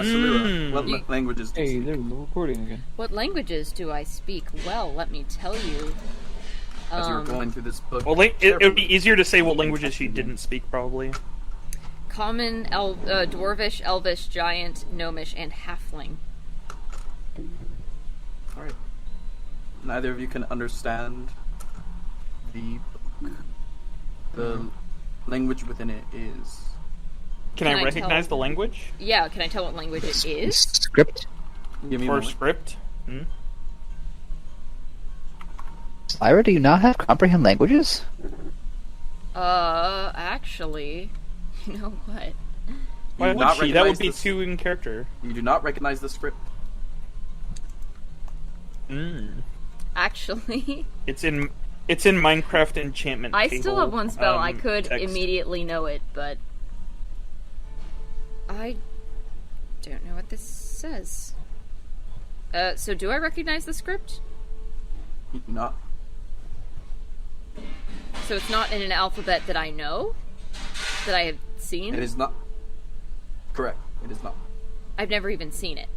Salira, what languages do you Hey, speak? there's the recording again. What languages do I speak? Well, let me tell you. As you're going through this book. Well, it would be easier to say what languages she didn't speak, probably. Common, Dwarvish, Elvish, Giant, Gnomish, and Halfling. Alright. Neither of you can understand the book. The language within it is... Can I recognize the language? Yeah, can I tell what language it is? Script? Give me a For moment. script? Lyra, do you not have comprehend languages? Actually, you know what? Why do would not she? That would recognize be this- two in character. You do not recognize the script. Actually, It's in Minecraft enchantment I table, still have one spell. I could text. immediately know it, but I don't know what this says. So do I recognize the script? You do not. So it's not in an alphabet that I know? That I have seen? It is not. Correct. It is not. I've never even seen it.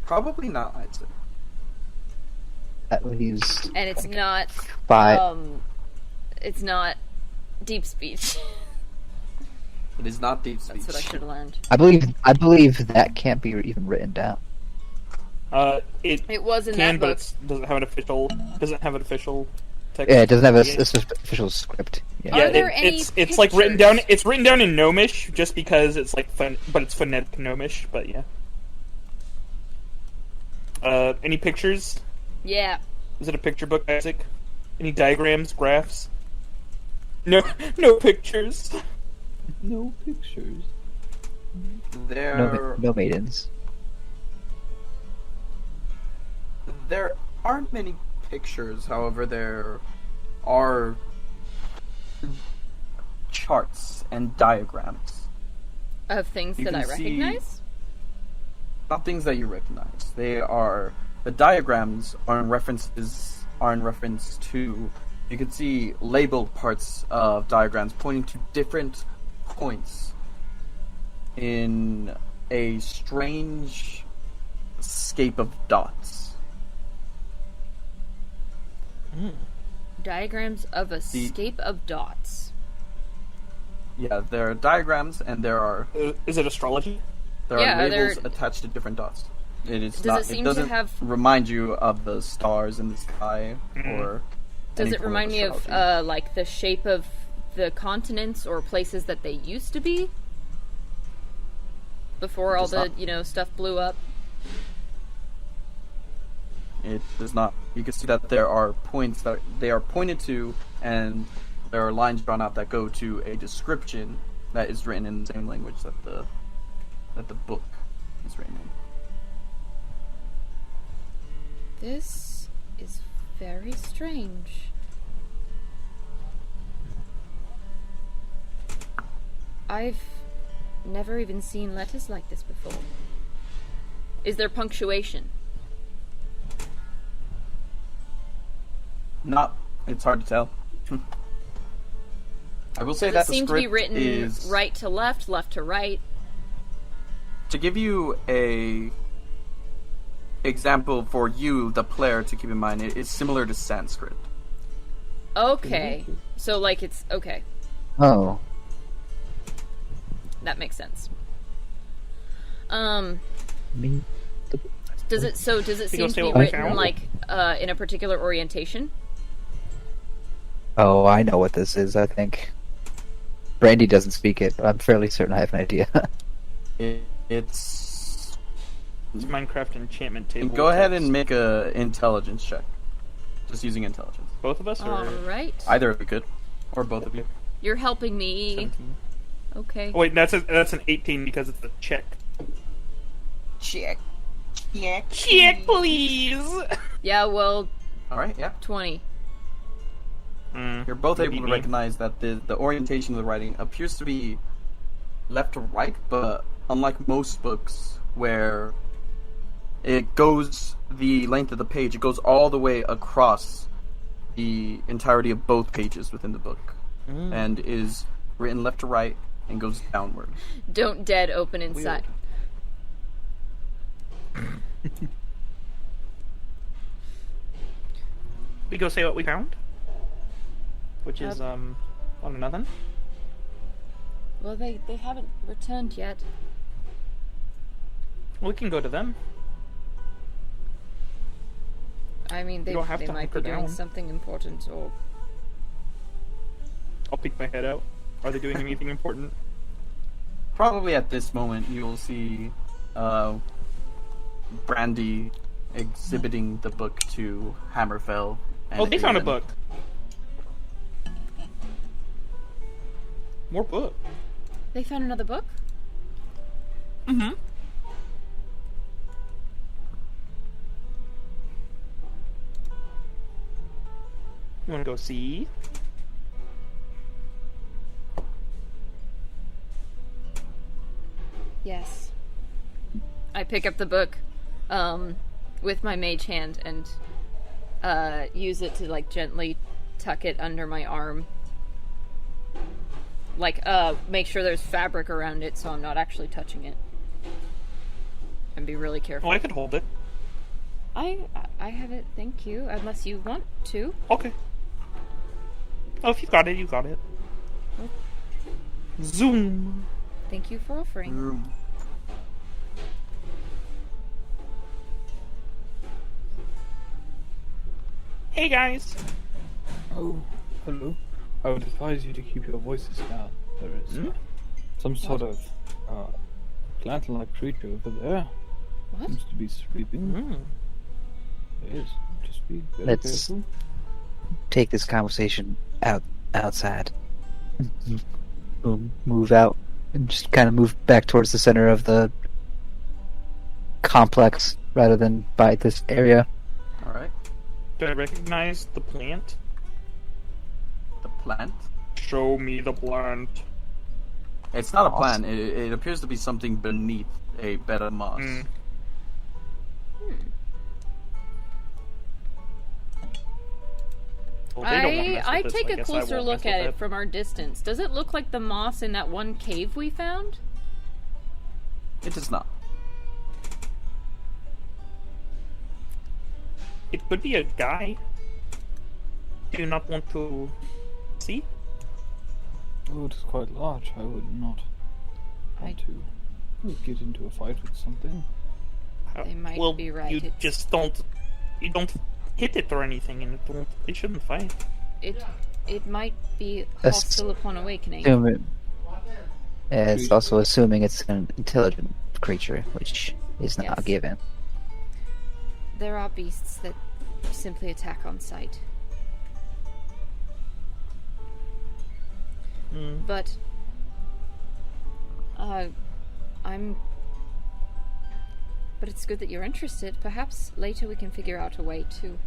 Probably not, I'd say. That leaves And it's not, 5. it's not deep speech. It is not deep speech. That's what I should have learned. I believe that can't be even written down. It was in can, that but book. it doesn't have an official text. Yeah, it doesn't have a official script. Yeah. Are there any it's like written down. pictures? It's written down in Gnomish just because it's like but it's phonetic Gnomish. But yeah. Any pictures? Yeah. Is it a picture book, Isaac? Any diagrams, graphs? No pictures. No pictures. There Maidens. aren't many pictures, however, there are charts and diagrams. Of things You that can I see- recognize? Not things that you recognize. The diagrams are in reference to, you can see labeled parts of diagrams pointing to different points in a strange scape of dots. Diagrams of a scape of dots. Yeah, there are diagrams and there are Is it astrology? Yeah, labels they're- attached to different dots. It is Does not. it seem It to doesn't have- remind you of the stars in the sky or. Does any it form remind me of, astrology. like, the shape of the continents or places that they used to be? Before all does the, not. Stuff blew up? It does not. You can see that there are points that they are pointed to, and there are lines drawn out that go to a description that is written in the same language that the book is written in. This is very strange. I've never even seen letters like this before. Is there punctuation? Not. It's hard to tell. I will say Does that it the seem to script be written is right to left, left to right? to give you a example for you, the player, to keep in mind. It is similar to Sanskrit. Okay. So, like, it's... Okay. Oh. That makes sense. Me. Does it You seem don't to say be what we written, found? like, in a particular orientation? Oh, I know what this is, I think. Brandy doesn't speak it, but I'm fairly certain I have an idea. It's. It's Minecraft enchantment table. Go ahead text. and make a intelligence check. Just using intelligence. Both of us, or Alright. Either of you could, or both of you. You're helping me. 17? Okay. Oh, wait, that's an 18 because it's a check. Check. Check, please. Yeah, well, All right. Yeah. 20. You're both You able beat to me. recognize that the orientation of the writing appears to be left to right, but unlike most books where it goes the length of the page, it goes all the way across the entirety of both pages within the book, and is written left to right and goes downward. Don't dead open inside. We go say what we found, which is nothing. Well, they haven't returned yet. We can go to them. I mean, they don't have to might hunker be doing down. something important, or I'll peek my head out. Are they doing anything important? Probably at this moment you'll see Brandy exhibiting the book to Hammerfell. And Oh, they found a Aelin. book. More book. they found another book. Mm-hmm. You wanna go see? Yes. I pick up the book, with my mage hand and use it to like gently tuck it under my arm. Like, make sure there's fabric around it so I'm not actually touching it. And be really careful. Oh, I could hold it. I have it, thank you. Unless you want to. Okay. Oh, if you got it, you got it. Zoom. Thank you for offering. Room. Hey guys. Oh, hello. I would advise you to keep your voices down. There is some sort of plant-like creature over there. What? Seems to be sleeping. Yes, just be very Let's- careful. Take this conversation outside. We'll move out and just kind of move back towards the center of the complex rather than by this area. Alright. Do I recognize the plant? The plant. Show me the plant. It's not a Moss. plant. It appears to be something beneath a bed of moss. Mm. Well, they don't want to mess I with this, take so a guess I closer won't look mess at with it from our distance. Does it look like the moss in that one cave we found? It does not. It could be a guy. Do you not want to see? Oh, it is quite large. I would not want to get into a fight with something. They might well, be right, You it's- just don't. You don't hit it or anything, and it shouldn't fight. It might be That's- hostile upon awakening. It's also assuming it's an intelligent creature, which is not Yes. given. There are beasts that simply attack on sight. Mm. But but it's good that you're interested. Perhaps later we can figure out a way to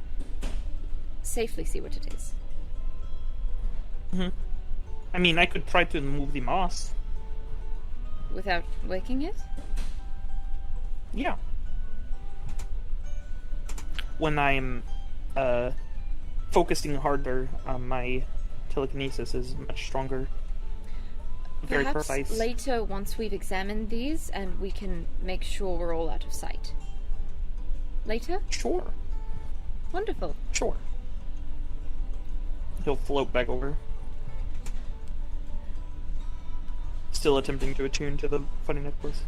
safely see what it is. I mean, I could try to move the moss. Without waking it? Yeah. When I'm focusing harder, my telekinesis is much stronger. Very Perhaps precise. later, once we've examined these, and we can make sure we're all out of sight. Later? Sure. Wonderful. Sure. He'll float back over. Still attempting to attune to the funny necklace.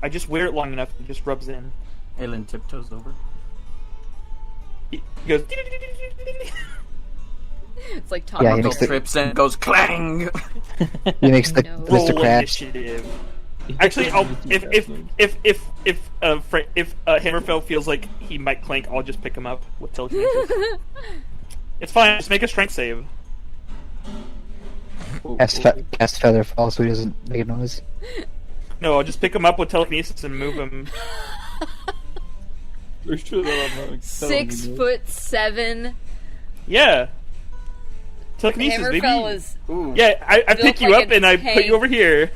I just wear it long enough, it just rubs in. Aelin tiptoes over. He goes. It's like Tom. Yeah, he Marco makes the- trips and goes clang. He makes the No. Roll Mr. Krabs. initiative. Actually, I'll if Hammerfell feels like he might clank, I'll just pick him up with telekinesis. It's fine. Just make a strength save. Cast feather fall so he doesn't make a noise. No, I'll just pick him up with telekinesis and move him. Are you sure that I'm not 6'7". Yeah. Telekinesis, baby. Hammerfell is Ooh. Yeah, I built pick you like up a and I put tank. you over here.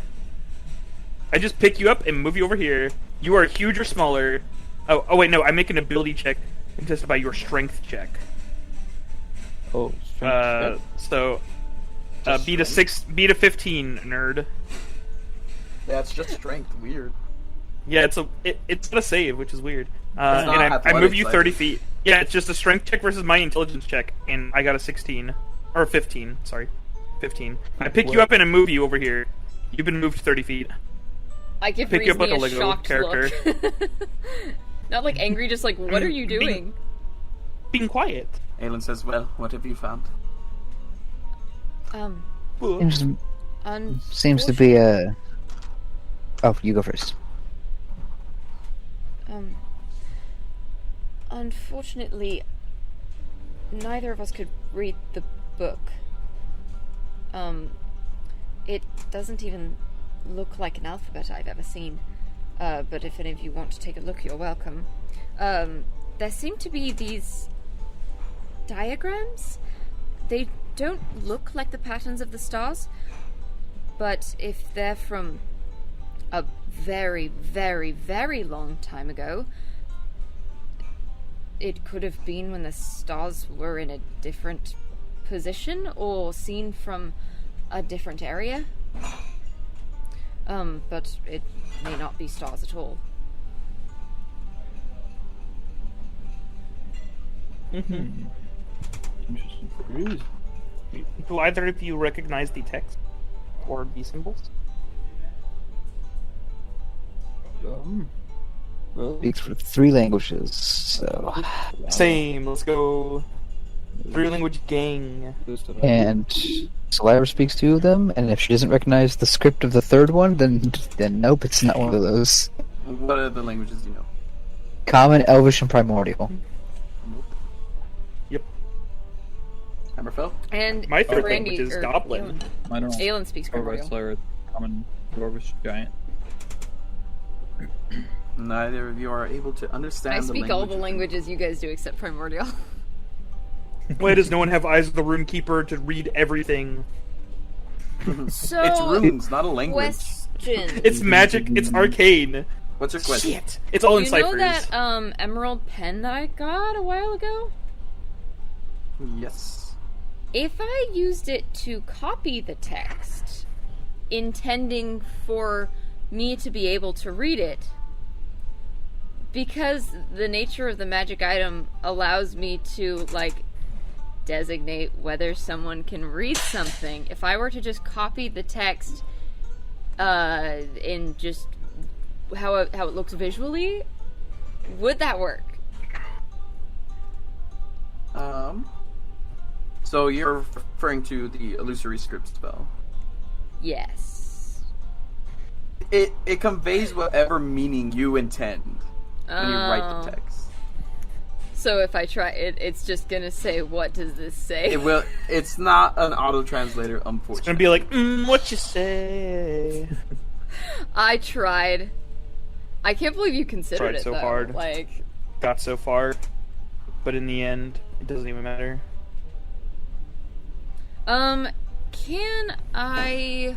I just pick you up and move you over here. You are huge or smaller. Oh wait, no, I make an ability check contested by your strength check. Oh, strength check. So just beat a strength? beat a 15, nerd. Yeah, it's just strength. Weird. Yeah, it's not a save, which is weird. It's not And I moved you athletics, 30 like- feet. Yeah, it's just a strength check versus my intelligence check, and I got a 16 or 15. Sorry, 15. I pick you up and I move you over here. You've been moved 30 feet. I give Pick you up Reese like a a Lego shocked character. look. Not like angry, just like, what are you doing? Being quiet. Aelin says, "Well, what have you found?" Seems to be a. Oh, you go first. Unfortunately, neither of us could read the book. It doesn't even look like an alphabet I've ever seen. But if any of you want to take a look, you're welcome. There seem to be these diagrams. They don't look like the patterns of the stars, but if they're from a very, very, very long time ago, it could have been when the stars were in a different position or seen from a different area. But it may not be stars at all. Interesting. Do either of you recognize the text or the symbols? Well, Speaks for 3 languages, so. Same. Let's go. 3 language gang. And Saliva speaks 2 of them, and if she doesn't recognize the script of the 3rd one, then nope, it's not one of those. What are the languages do you know? Common, Elvish, and Primordial. Yep. Hammerfell? And My third Randy, language is or Goblin. I don't know. Aelin speaks Or primordial. wrestler, common, dwarvish, giant. Neither of you are able to understand I the speak all the language. languages you guys do except primordial. Why does no one have eyes of the Runekeeper to read everything? So, It's runes, not a language. question. It's magic. It's arcane. What's your question? Shit. It's all in You ciphers. know that emerald pen that I got a while ago? Yes. If I used it to copy the text, intending for me to be able to read it, because the nature of the magic item allows me to, like, designate whether someone can read something, if I were to just copy the text in just how it looks visually, would that work? So you're referring to the illusory script spell. Yes. It conveys whatever meaning you intend when you write the text. So if I try it, it's just gonna say, "What does this say?" It will. It's not an auto translator, It's gonna unfortunately. be like, what you say? I tried. I can't believe you considered Tried it so though. hard. Like, Got so far, but in the end, it doesn't even matter. can I?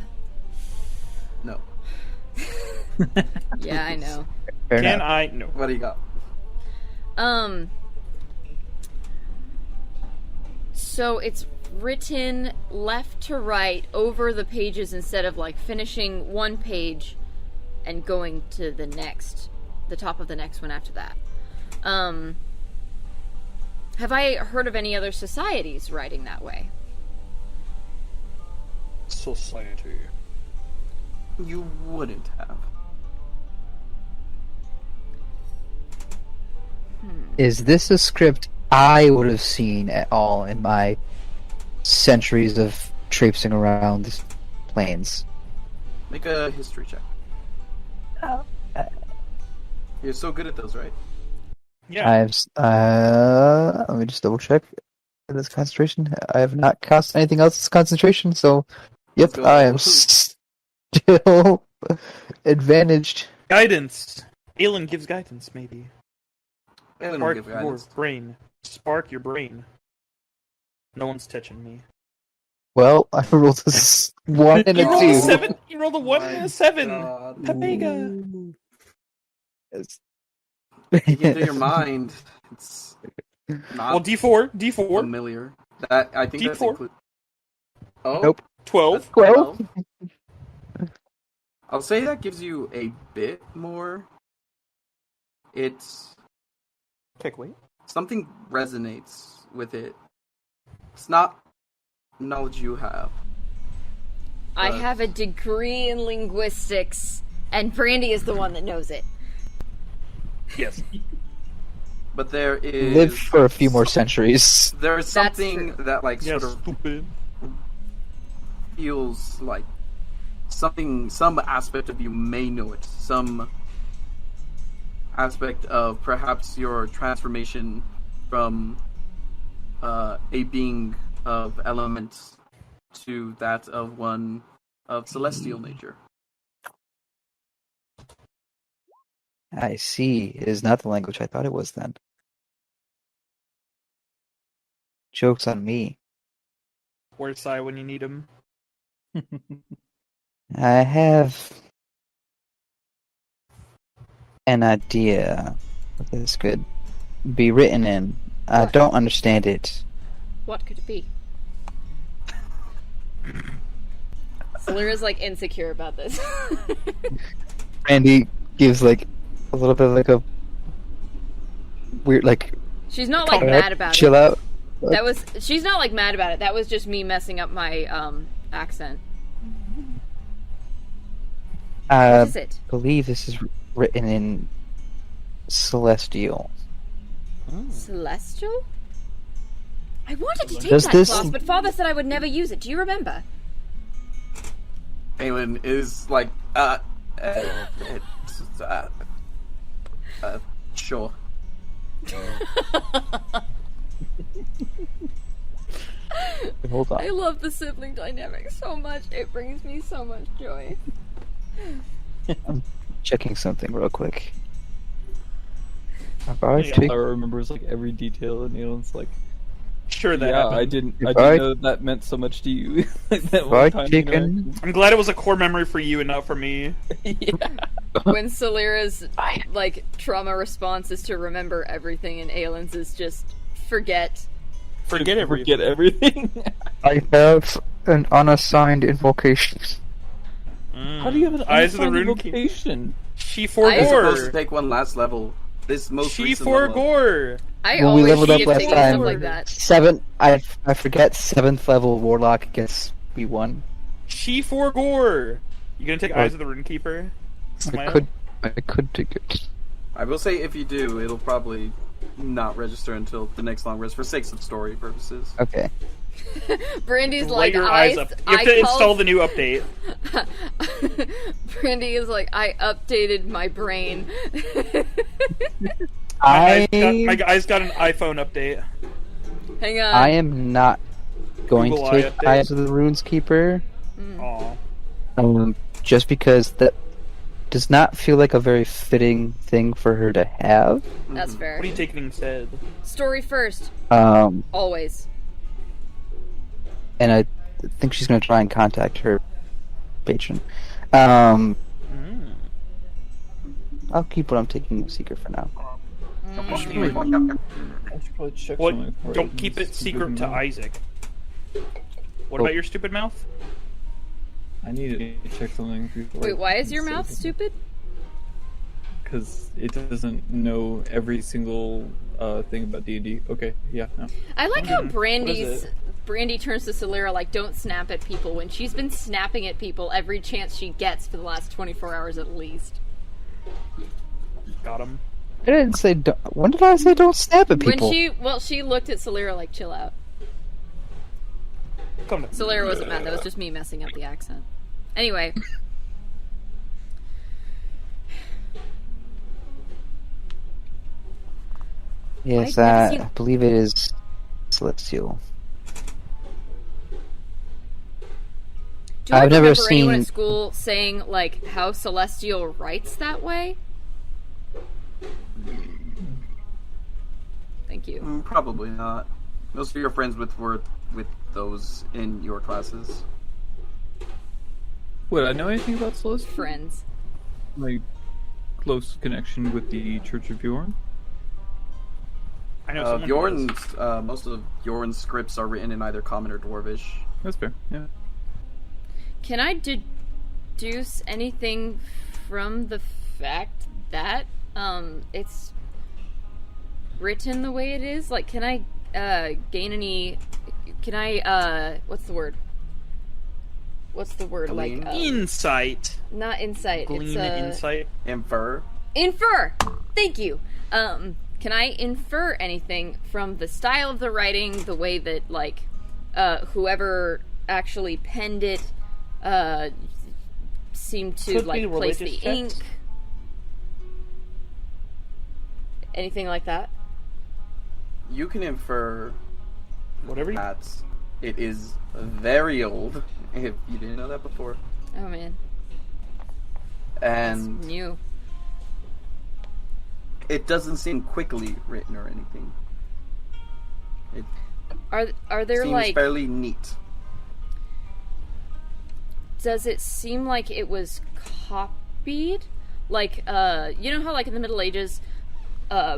No. Yeah, I know. Fair Can enough. I? No. What do you got? So it's written left to right over the pages instead of like finishing one page and going to the next, the top of the next one after that. Have I heard of any other societies writing that way? Society. You wouldn't have. Is this a script I would have seen at all in my centuries of traipsing around these plains? Make a history check. You're so good at those, right? Yeah. Let me just double check. This concentration. I have not cast anything else as concentration, so yep, Let's go. I am still advantaged. Guidance. Aelin gives guidance, maybe. Aelin will Spark give your guidance. brain. Spark your brain. No one's touching me. Well, I rolled a 1 and a You rolled a 2. 7. You rolled a 1 and a 7. God. Pepega. Yes. You can do your mind. It's not Well, D4. D4. familiar. That I think that's D4. include. Oh, Nope. 12. That's 12? I'll say that gives you a bit more. It's Kick weight. something resonates with it. It's not knowledge you have. I have a degree in linguistics, and Brandy is the one that knows it. Yes. But there is Live for a few more centuries. There's That's something true. that like Yes, sort of stupid. feels like some aspect of you may know it. Some aspect of perhaps your transformation from a being of elements to that of one of celestial nature. I see. It is not the language I thought it was then. Joke's on me. Where's Sai when you need him? I have an idea what this could be written in. I What? don't understand it. What could it be? Salira's like insecure about this. Randy gives like a little bit of like a weird like She's not like "Alright, mad about chill it. out. She's not like mad about it. That was just me messing up my accent. I What is it? believe this is written in Celestial. Celestial? I wanted to take Does that this- class, but Father said I would never use it. Do you remember? Aelin is like, sure. Hold on. I love the sibling dynamic so much. It brings me so much joy. I'm checking something real quick. Have I All I taken- remember is like every detail, and Neil's like, Sure, that "Yeah, happened. I didn't If know that meant so much to you." Like that have one I time, taken- I'm glad it was a core memory for you and not for me. Yeah. When Salira's like trauma response is to remember everything, and Aelin's is just forget. Forget everything. Forget everything. I have an unassigned invocation. How do you have an Eyes of the unassigned Rune invocation? She I- for You're supposed to gore. take one last level. This most She recent for level. gore. I When we always leveled up keep last taking time, stuff like that. I forget 7th level Warlock gets B1. She for gore. You gonna take Eyes of the Runekeeper? I could take it. I will say if you do, it'll probably not register until the next long rest for sakes of story purposes. Okay. Brandy's Light like, your eyes up. You have to install the new update. Brandy is like, I updated my brain. My guy's got an iPhone update. Hang on. I am not going Google to Eye take update. Eyes of the Runeskeeper, Aw. just because that does not feel like a very fitting thing for her to have. That's fair. What are you taking instead? Story first, Um, always. and I think she's going to try and contact her patron. Mm. I'll keep what I'm taking a secret for now. I should probably check What? something before I Don't keep it use secret stupid to mouth. Isaac. What Oh. about your stupid mouth? I need to check something before. Wait, why is your mouth stupid? Because it doesn't know every single thing about D&D. Okay, yeah, no. I like how What is it? Brandy turns to Salira like, don't snap at people, when she's been snapping at people every chance she gets for the last 24 hours at least. Got him. I didn't say. When did I say don't snap at people? When she looked at Salira like, chill out. Come to Salira wasn't mad, that was just me messing up the accent. Anyway. Yes, I've never I seen- believe it is Celestial. Do I I've never remember anyone seen- at school saying, like, how Celestial writes that way? Thank you. Probably not. Most of your friends were with those in your classes. Would I know anything about Celeste? Friends. My close connection with the Church of Bjorn? I know someone who Bjorn's most of Bjorn's scripts are written in either Common or Dwarvish. That's fair, yeah. Can I deduce anything from the fact that it's written the way it is? Like, can I gain any? Can I what's the word? What's the word? Glean? Like Insight. not insight. Glean It's insight. Infer. Infer. Thank you. Can I infer anything from the style of the writing, the way that like whoever actually penned it seemed to Could be like place the religious ink? text. Anything like that? You can infer Whatever you... that it is very old, if you didn't know that before. Oh man, And it's new. it doesn't seem quickly written or anything. It Are there seems like? fairly neat. Does it seem like it was copied? Like, you know how like in the Middle Ages,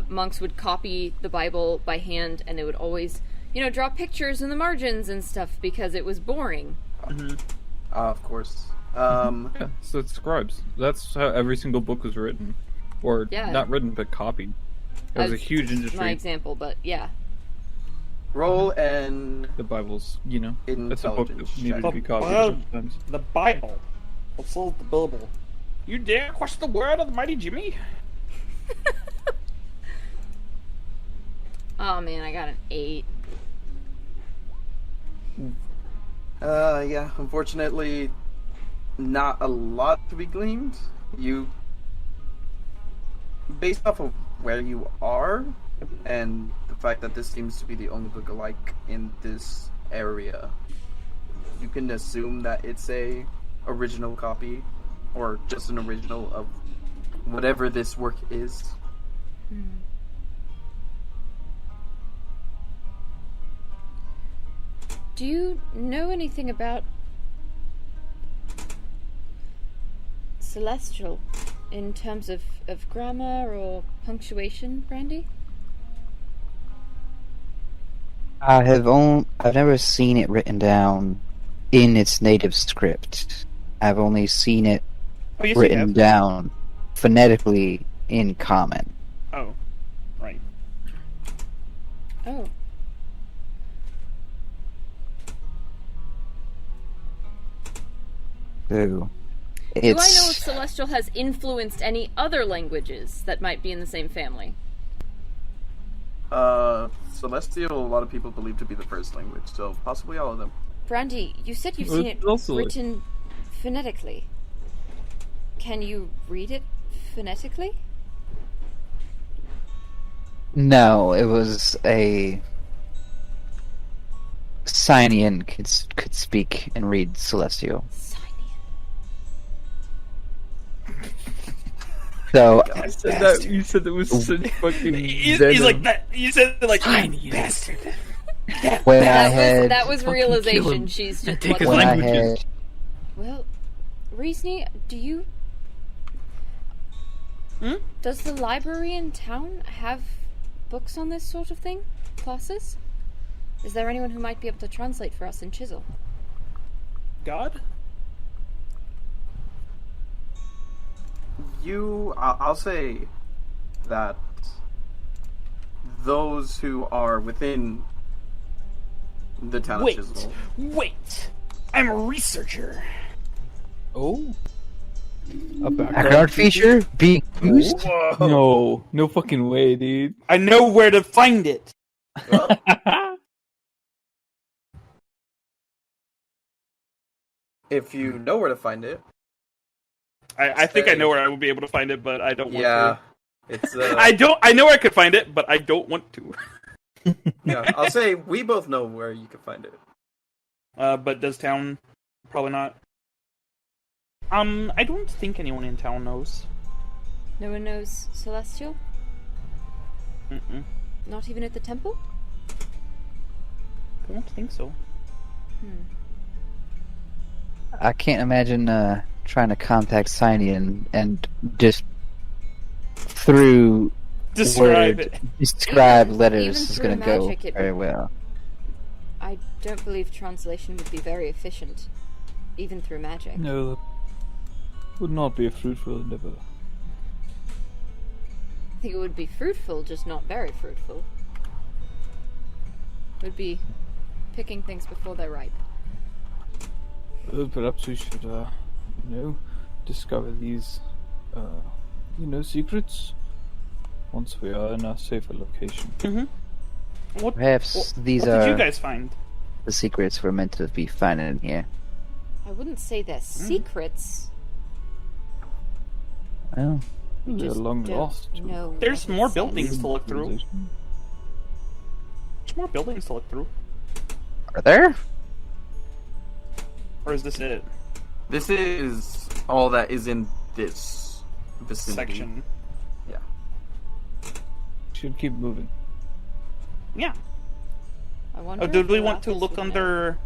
monks would copy the Bible by hand, and they would always, you know, draw pictures in the margins and stuff because it was boring. Of course. Yeah, so it's scribes. That's how every single book was written. Or, Yeah. not written, but copied. It was a huge industry. My example, but yeah. Roll and The Bible's, you know, that's a book that Intelligence needed to check. be copied Well, sometimes. The Bible. What's the Bible? You dare question the word of the mighty Jimmy? Oh man, I got an 8. yeah, unfortunately, not a lot to be gleaned. You, based off of where you are, and the fact that this seems to be the only book alike in this area, you can assume that it's a original copy, or just an original of whatever this work is. Do you know anything about Celestial in terms of grammar or punctuation, Brandy? I've never seen it written down in its native script. I've only seen it Oh, yes, you written have. down phonetically in Common. Oh, right. Oh. So Do I know if it's Celestial has influenced any other languages that might be in the same family? Celestial, a lot of people believe to be the first language, so possibly all of them. Brandy, you said you've Well, seen it it's also like- written phonetically. Can you read it phonetically? no, it was a Cynian could speak and read Celestial. So You said that. You said that was such fucking. He's venom. like that. You said it like Tiny bastard. when I had That was Fucking kill realization. him. She's And just take his when I languages. had Well, Reesney, do you? Does the library in town have books on this sort of thing? Classes? Is there anyone who might be able to translate for us in Chisel? God? I'll say that those who are within the town Wait. of Chisel. Wait. I'm a researcher. Oh. A background feature being used. No, no fucking way, dude. I know where to find it. If you know where to find it, I think I know where I will be able to find it, but I don't want yeah, to. it's I know where I could find it, but I don't want to. yeah. I'll say we both know where you can find it. But does town? Probably not. I don't think anyone in town knows. No one knows Celestial? Mm-mm. Not even at the temple? I don't think so. I can't imagine trying to contact Cynian and just through Describe word, it. describe Even letters is through going to go magic, it very would- well. I don't believe translation would be very efficient even through magic. No, that would not be a fruitful endeavor. I think it would be fruitful, just not very fruitful. It would be picking things before they're ripe. Perhaps we should, discover these, secrets once we are in a safer location. Mm-hmm. Perhaps these what are did you guys find? the secrets we're meant to be finding in here. I wouldn't say they're secrets. Well, We They're just long don't lost. know There's what more it buildings says. to look through. There's more buildings to look through. are there? Or is this it? This is all that is in this vicinity. Section. Yeah. Should keep moving. Yeah. I wonder Oh, did if we the want to Rathas look would know. under...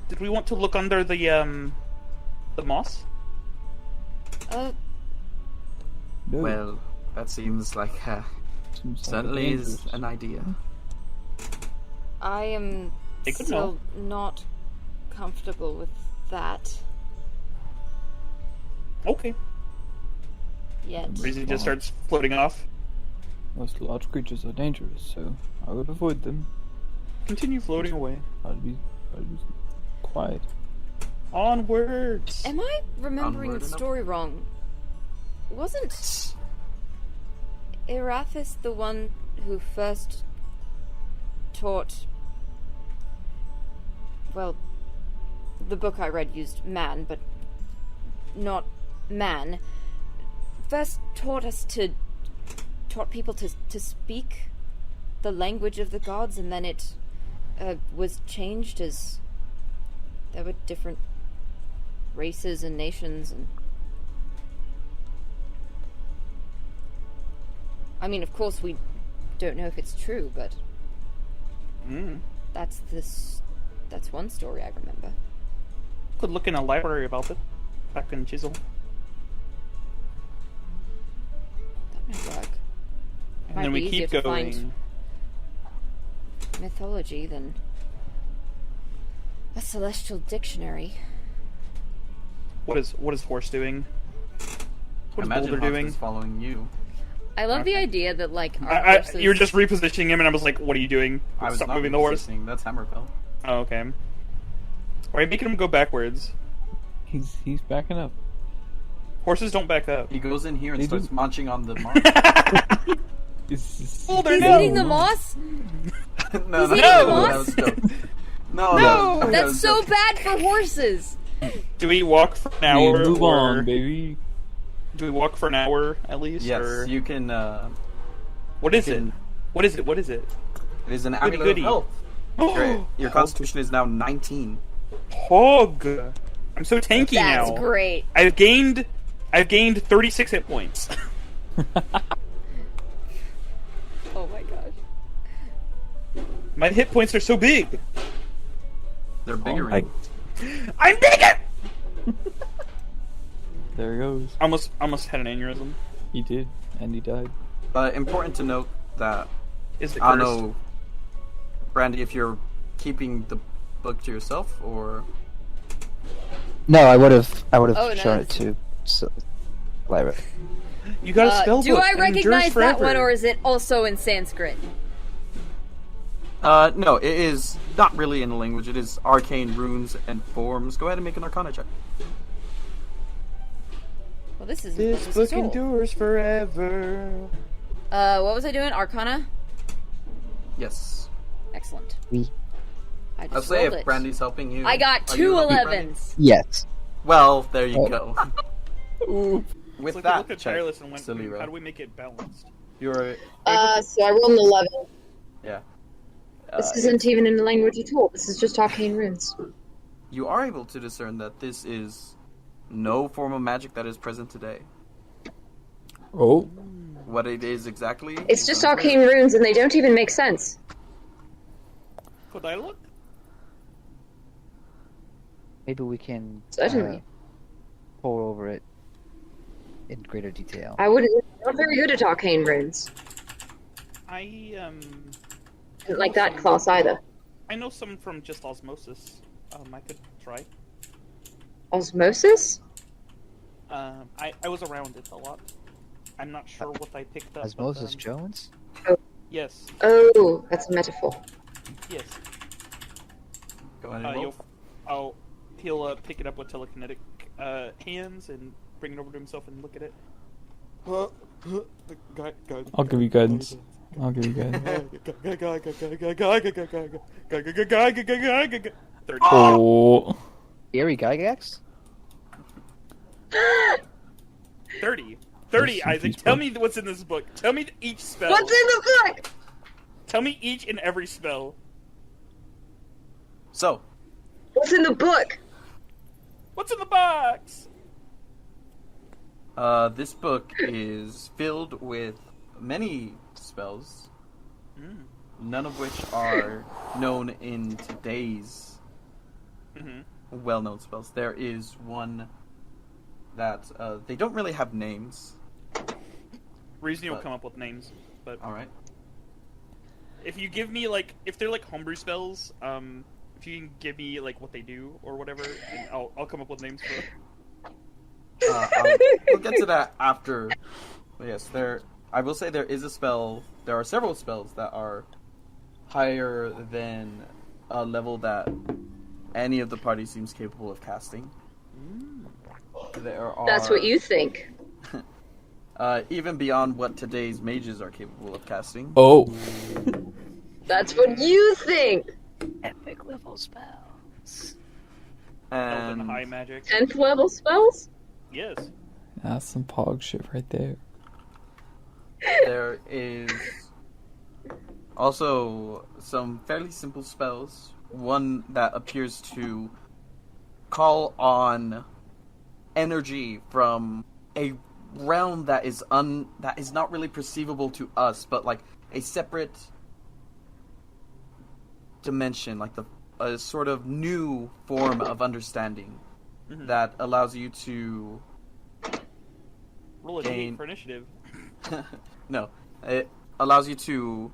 Did we want to look under the moss? Uh, No. Well, that seems like Seems like certainly is dangerous. an idea. I am They could still not comfortable with that Okay. yet. Breezy just starts floating off. Most large creatures are dangerous, so I would avoid them. Continue floating away. I'd be quiet. Onwards! Am I remembering Onward the and story wrong? Wasn't Erathis the one who first taught... Well, the book I read used man, but not man. First taught people to speak the language of the gods, and then it was changed as there were different races and nations, and I mean, of course, we don't know if it's true, but that's one story I remember. Could look in a library about it. Back in Chisel. That might work. And Might then be we easier keep to find going. mythology than a celestial dictionary. What is horse doing? What is Imagine Boulder Hoff doing? is following you. I love the idea that, like, our horses... You were just repositioning him, and I was like, "What are you doing? I was Stop not moving the horse." resisting, That's Hammerfell. Oh, okay. Why are you making him go backwards? He's backing up. Horses don't back up. He goes in here and They starts do. munching on the moss. Boulder, He's no! eating the moss? No, He's eating that the was moss? a joke. No, No! that That's was a so joke. bad for horses! Do we walk for an We hour? move or on, baby. Do we walk for an hour at least? Yes, or... you can. What is you it? can- What is it? What is it? It is an Goody amulet goody. of health. Your constitution is now 19. Hog. I'm so tanky That's now. great. I've gained 36 hit points. Oh my gosh. My hit points are so big. They're bigger. my- I'm bigger. There he goes. Almost had an aneurysm. He did, and he died. But important to note that Is it I don't cursed? know, Brandy, if you're keeping the book to yourself or No, I would have Oh, no, shown it that's- to Lyra. You got a spell do book I that endures recognize that forever. one, or is it also in Sanskrit? no, it is not really in a language. It is arcane runes and forms. Go ahead and make an Arcana check. Well, this is This this book is cool. endures forever. What was I doing? Arcana? Yes. Excellent. We I I'll just say rolled if it. Brandy's helping you. I got are you 2 helping Brandy? 11s. yes. Well, there you Oh. go. Ooh. With It's like that we looked at check, Tireless and went, Celira, how do we make it balanced? you're So I rolled an 11. yeah. This isn't even in the language at all. This is just arcane runes. You are able to discern that this is no form of magic that is present today. Oh. What it is exactly? It's is just unclear. arcane runes and they don't even make sense. Could I look? Maybe we can Certainly. pour over it in greater detail. I wouldn't. I'm not very good at arcane runes. I Didn't like that class either. I know some from just osmosis. I could try. Osmosis? I was around it a lot. I'm not sure what I picked up. Osmosis but, Jones? Yes. Oh, that's a metaphor. Yes. Go ahead and roll. He'll pick it up with telekinetic hands and bring it over to himself and look at it. I'll give you guidance. I'll give you guidance. 30. Oh. Gary Gygax? 30, Rest in Isaac. peace, Tell bud. me what's in this book. Tell me each spell. What's in the book? Tell me each and every spell. So, What's in the book? What's in the box? this book is filled with many spells, none of which are known in today's well-known spells. There is one that they don't really have names. Reason will come up with names, but All right. if you give me if they're homebrew spells, if you can give me what they do or whatever, and I'll come up with names for them. We'll get to that after. Yes, I will say there is a spell. There are several spells that are higher than a level that any of the party seems capable of casting. There are. That's what you think. Even beyond what today's mages are capable of casting. Oh. That's what you think. Epic level spells. Elven And high magic. 10th level spells? Yes. That's some pog shit right there. there is also some fairly simple spells. One that appears to call on energy from a realm that is not really perceivable to us, but a separate dimension, a sort of new form of understanding that allows you to Roll a Gain- D8 for initiative. no, it allows you to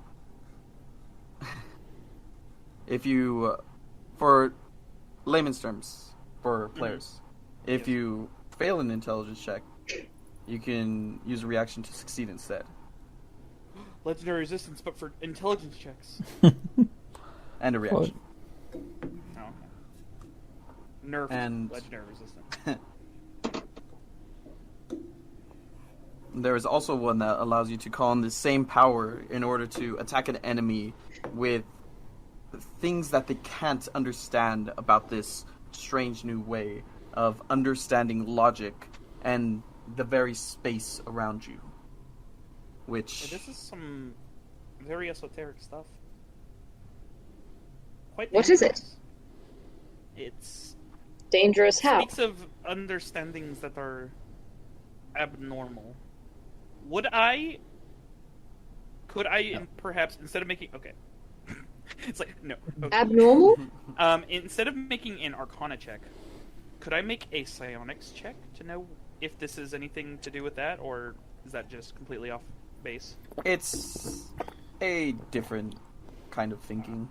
if you for layman's terms for players, if you fail an intelligence check, you can use a reaction to succeed instead. Legendary resistance, but for intelligence checks. And a reaction. Oh, okay. Nerf And- legendary resistance. There is also one that allows you to call on the same power in order to attack an enemy with things that they can't understand about this strange new way of understanding logic and the very space around you. Which This is some very esoteric stuff. Quite What is it? dangerous. It's Dangerous how? speaks of understandings that are abnormal. Could I perhaps, instead of making, okay. It's no. Okay. Abnormal? Instead of making an Arcana check, could I make a Psionics check to know if this is anything to do with that, or is that just completely off base? it's a different kind of thinking.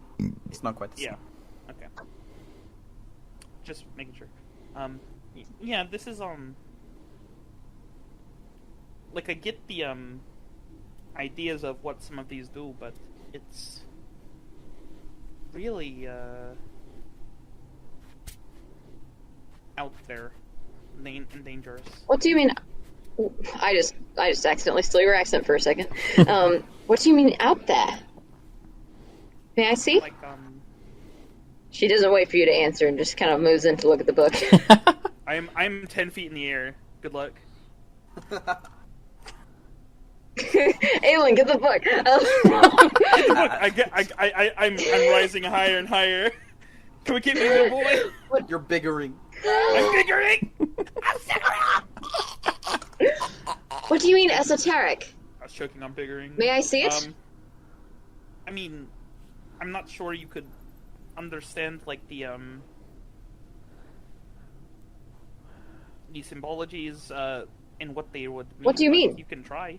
It's not quite the same. Yeah. Okay. Just making sure. Yeah, this is I get the ideas of what some of these do, but it's really out there and dangerous. What do you mean? I just accidentally stole your accent for a second. What do you mean out there? May I see? She doesn't wait for you to answer and just kind of moves in to look at the book. I'm 10 feet in the air. Good luck. Aelin, get the book. I'm rising higher and higher. Can we get me, little boy? You're biggering. I'm figuring. What do you mean esoteric? I was choking on biggering. May I see it? I mean, I'm not sure you could understand the symbologies and what they would mean. What do you mean? You can try.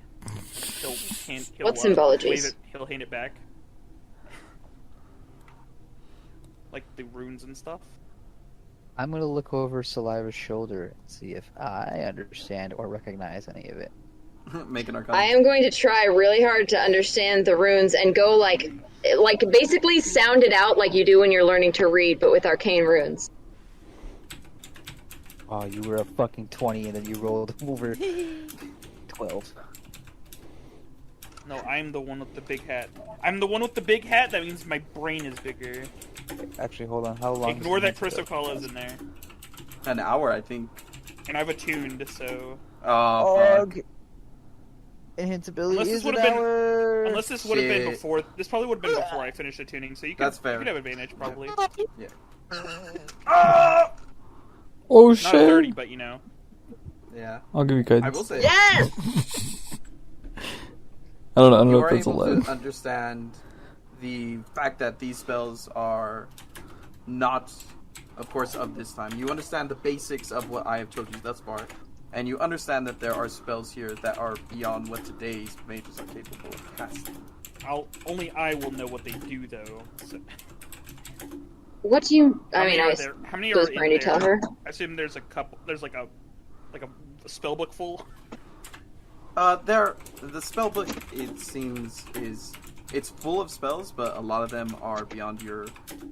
What symbologies? wave it, he'll hand it back. Like the runes and stuff. I'm gonna look over Saliva's shoulder and see if I understand or recognize any of it. Make an arcana. I am going to try really hard to understand the runes and go like basically sound it out like you do when you're learning to read, but with arcane runes. Oh, you were a fucking 20 and then you rolled over 12. No, I'm the one with the big hat. I'm the one with the big hat. That means my brain is bigger. Actually, hold on. How long? Ignore that Chrysocolla Chrysocolla is in there. An hour, I think. And I've attuned, so... Oh, fuck. Invincibility Unless this is would an have been, hour. unless this would have been Shit. before. This probably would have been before I finished attuning. So you could. That's fair. You could have advantage probably. Yeah. Oh Not shit! 30, but you know. Yeah. I'll give you guidance. I will say, Yes! I don't know you if are that's able allowed. to understand the fact that these spells are not, of course, of this time. You understand the basics of what I have told you thus far, and you understand that there are spells here that are beyond what today's mages are capable of casting. Only I will know what they do though. So. What do you... How I many mean, are there? How many does are in Brandy there? tell her? I assume there's a couple. There's like a spell book full. The spell book, it seems, it's full of spells, but a lot of them are beyond your,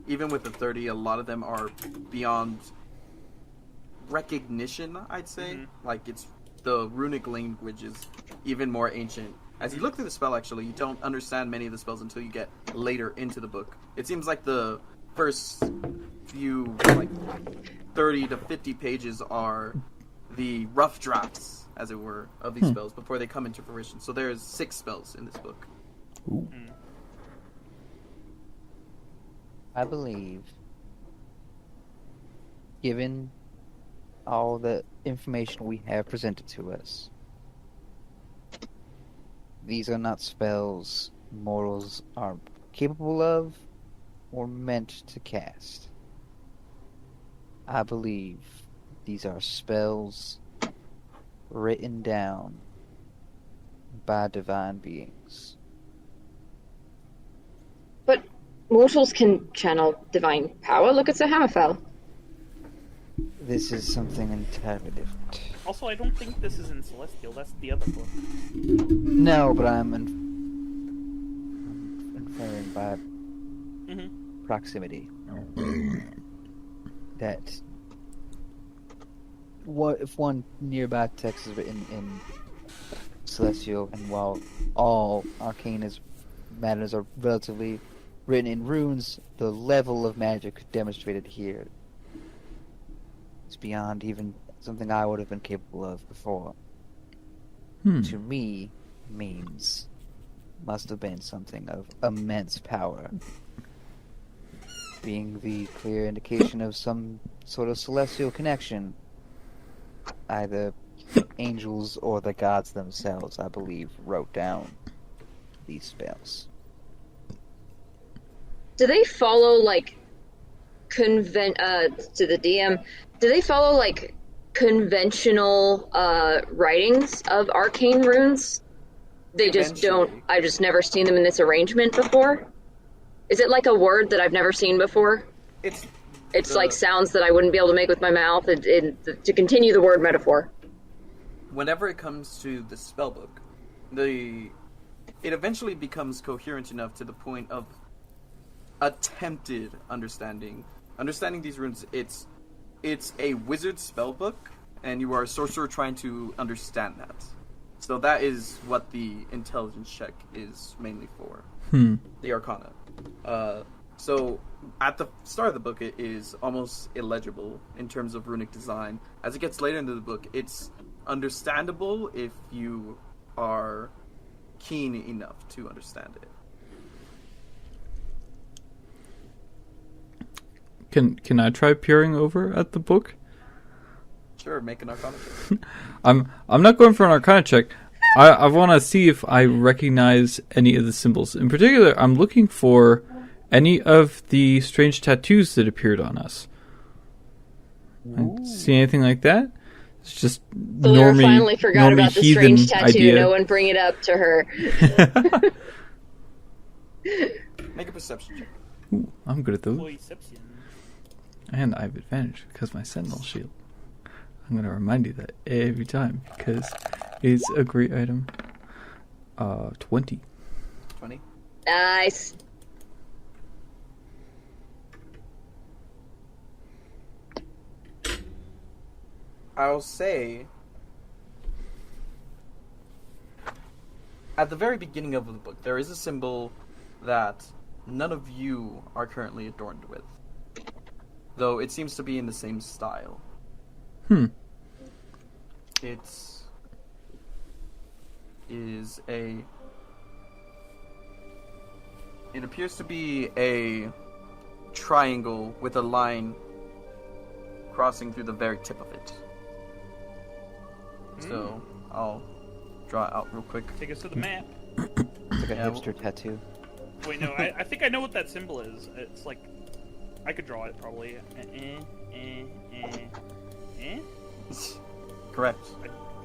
even with the 30, a lot of them are beyond recognition, I'd say. Mm-hmm. Like, it's, the runic language is even more ancient. As you look through the spell, actually, you don't understand many of the spells until you get later into the book. It seems like the first few, like, 30 to 50 pages are the rough drafts, as it were, of these spells before they come into fruition. So there's 6 spells in this book. I believe, given all the information we have presented to us, these are not spells mortals are capable of or meant to cast. I believe these are spells written down by divine beings. But mortals can channel divine power. Look at Sir Hammerfell. This is something entirely different. Also, I don't think this is in Celestial. That's the other book. No, but I'm inferring by Mm-hmm. proximity that if one nearby text is written in Celestial, and while all arcane matters are relatively written in runes, the level of magic demonstrated here is beyond even something I would have been capable of before. To me, means must have been something of immense power, being the clear indication of some sort of celestial connection. Either angels or the gods themselves, I believe, wrote down these spells. Do they follow like to the DM? Do they follow like conventional writings of arcane runes? They just don't. Eventually. I've just never seen them in this arrangement before. Is it like a word that I've never seen before? It's Like sounds that I wouldn't be able to make with my mouth. To continue the word metaphor. whenever it comes to the spellbook, it eventually becomes coherent enough to the point of attempted understanding. Understanding these runes, it's a wizard spellbook, and you are a sorcerer trying to understand that. So that is what the intelligence check is mainly for. The Arcana. So at the start of the book, it is almost illegible in terms of runic design. As it gets later into the book, it's understandable if you are keen enough to understand it. Can I try peering over at the book? Sure, make an Arcana check. I'm not going for an Arcana check. I want to see if I recognize any of the symbols. In particular, I'm looking for any of the strange tattoos that appeared on us. See anything like that? It's just Laura finally forgot about the heathen strange tattoo. idea. No one bring it up to her. Make a perception check. Ooh, I'm good at those. Boyception. And I have advantage because my Sentinel Shield. I'm going to remind you that every time because it's a great item. 20. 20. Nice. I'll say at the very beginning of the book, there is a symbol that none of you are currently adorned with, though it seems to be in the same style. It appears to be a triangle with a line crossing through the very tip of it. So I'll draw it out real quick. Take us to the map. It's like a Yeah, hipster tattoo. Wait, no, I think I know what that symbol is. It's like, I could draw it probably. Correct.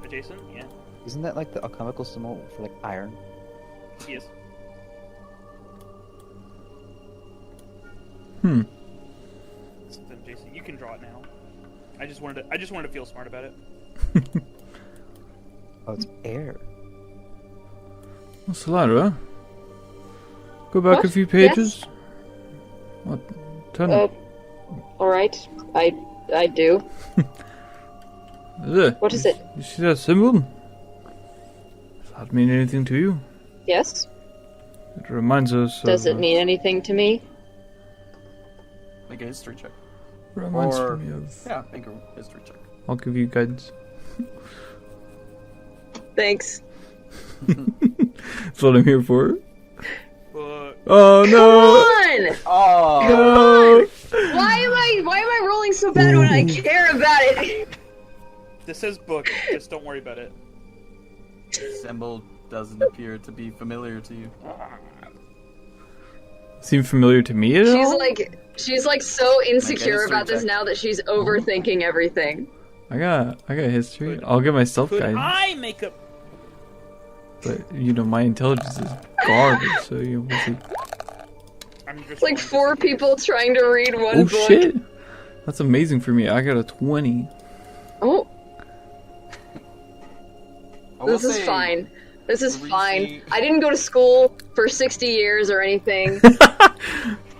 Adjacent, yeah. Isn't that like the alchemical symbol for like iron? Yes. So then, Jason, you can draw it now. I just wanted to feel smart about it. Oh, it's air. Well, Solara, go back What? a few pages. What? Turn it. Alright. I do. There. What is it? You see that symbol? Does that mean anything to you? Yes? It reminds us Does of... it mean anything to me? Make a history check. Reminds or- me of... Yeah, make a history check. I'll give you guidance. Thanks. That's what I'm here for. But Oh no! Come on! Oh, Why am I rolling so bad when I care about it? this is book. Just don't worry about it. symbol doesn't appear to be familiar to you. Seem familiar to me at all? She's like so insecure history about this check. now that she's overthinking everything. I got history. I'll get myself Could guidance. I make a... But you know my intelligence is garbage, so you will see. I'm just It's like 4 people trying to read one Oh book. shit! That's amazing for me. I got a 20. Oh, I will this is say, fine. This is Reese- fine. I didn't go to school for 60 years or anything.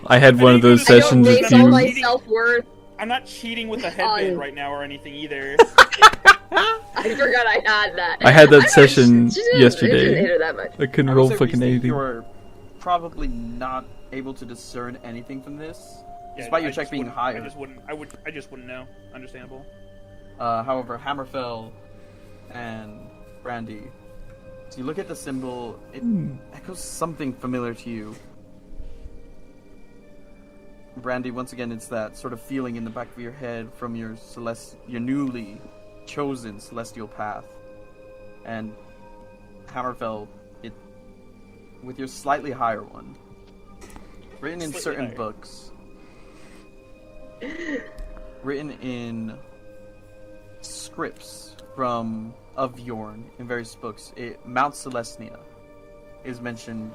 I had one of those I don't sessions base a all few. my self-worth. I'm not cheating with a headband On- right now or anything either. I forgot I had that. I had that don't know, session she didn't- yesterday. It didn't hit her that much. I couldn't I will roll say, fucking Reese, anything. you are probably not able to discern anything from this, Yeah, despite I your check just being wouldn't- higher. I just wouldn't know. Understandable. However, Hammerfell and Brandy, so you look at the symbol, it echoes something familiar to you. Brandy, once again, it's that sort of feeling in the back of your head from your newly chosen celestial path. And Hammerfell, with your slightly higher one, written in Slightly certain higher. books, written in scripts of Yorn in various books, Mount Celestia is mentioned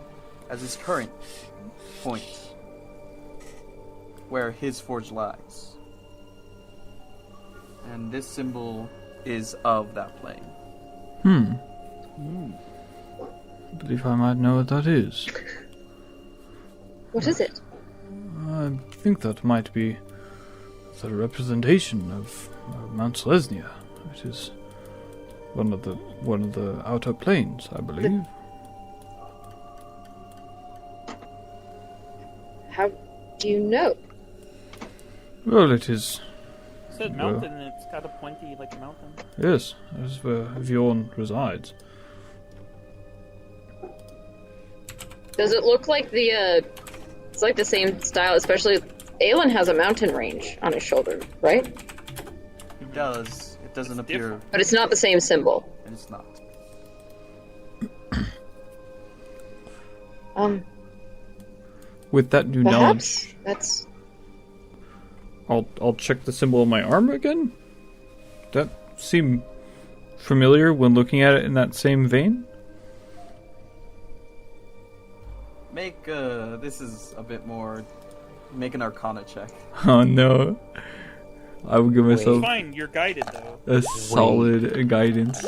as his current point where his forge lies. And this symbol is of that plane. I believe I might know what that is. What is it? I think that might be the representation of Mount Selesnya. It is one of the outer planes, I believe. How do you know? Well, it is. It said mountain and it's got a pointy like a mountain. Yes, that is where Viorn resides. Does it look like it's like the same style, especially Aelin has a mountain range on his shoulder, right? He does. It doesn't appear. different. But it's not the same symbol. And it's not. With that new Perhaps knowledge, that's I'll check the symbol on my arm again. That seem familiar when looking at it in that same vein. Make this is a bit more Make an Arcana check. Oh no. I would give It's myself fine, you're guided though. a solid guidance.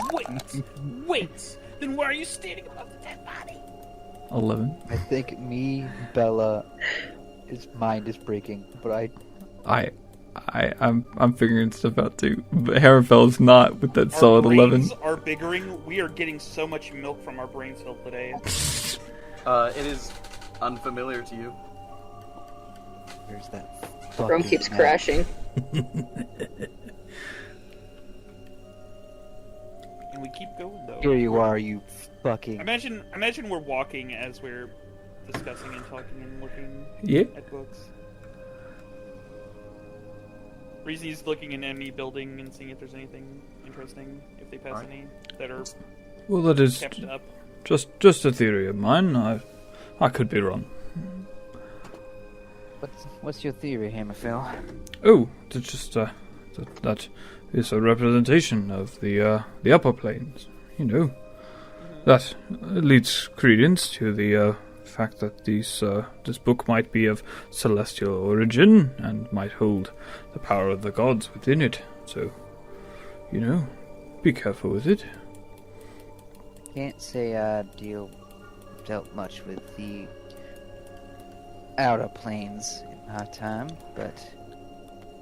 Wait! Then why are you standing above the dead body? 11. I think me, Bella, his mind is breaking, but I'm figuring stuff out too. But Harrenfel's not with that solid Our 11. brains are biggering. We are getting so much milk from our brain cell today. It is unfamiliar to you. there's that Room fucking keeps map. crashing. And we keep going though. Here you are, you fucking. Imagine we're walking as we're discussing and talking and looking Yeah. at books. Reezy's looking in any building and seeing if there's anything interesting, if they pass Alright. any that are Well, that is kept up. just a theory of mine. I could be wrong. What's your theory, Hammerfell? Oh, that's just that is a representation of the upper planes. You know, that leads credence to the fact that this book might be of celestial origin and might hold the power of the gods within it. So, you know, be careful with it. Can't say I dealt much with the outer planes in our time, but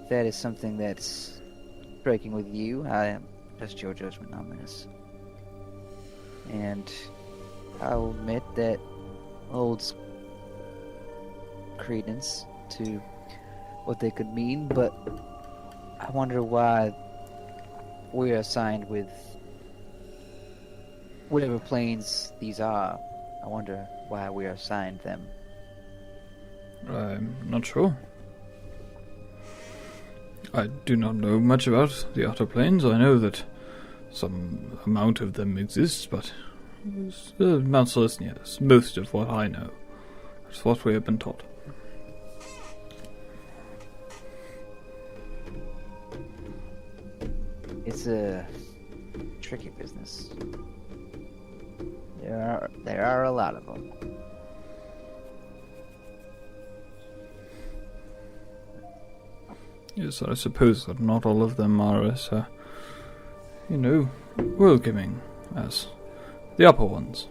if that is something that's striking with you, I trust your judgment on this. And I'll admit that holds credence to what they could mean, but I wonder why we're assigned with whatever planes these are. I wonder why we're assigned them. I'm not sure. I do not know much about the outer planes. I know that some amount of them exists, but Mount Celestia is most of what I know. It's what we have been taught. It's a tricky business. There are a lot of them. Yes, I suppose that not all of them are as, welcoming as the upper ones.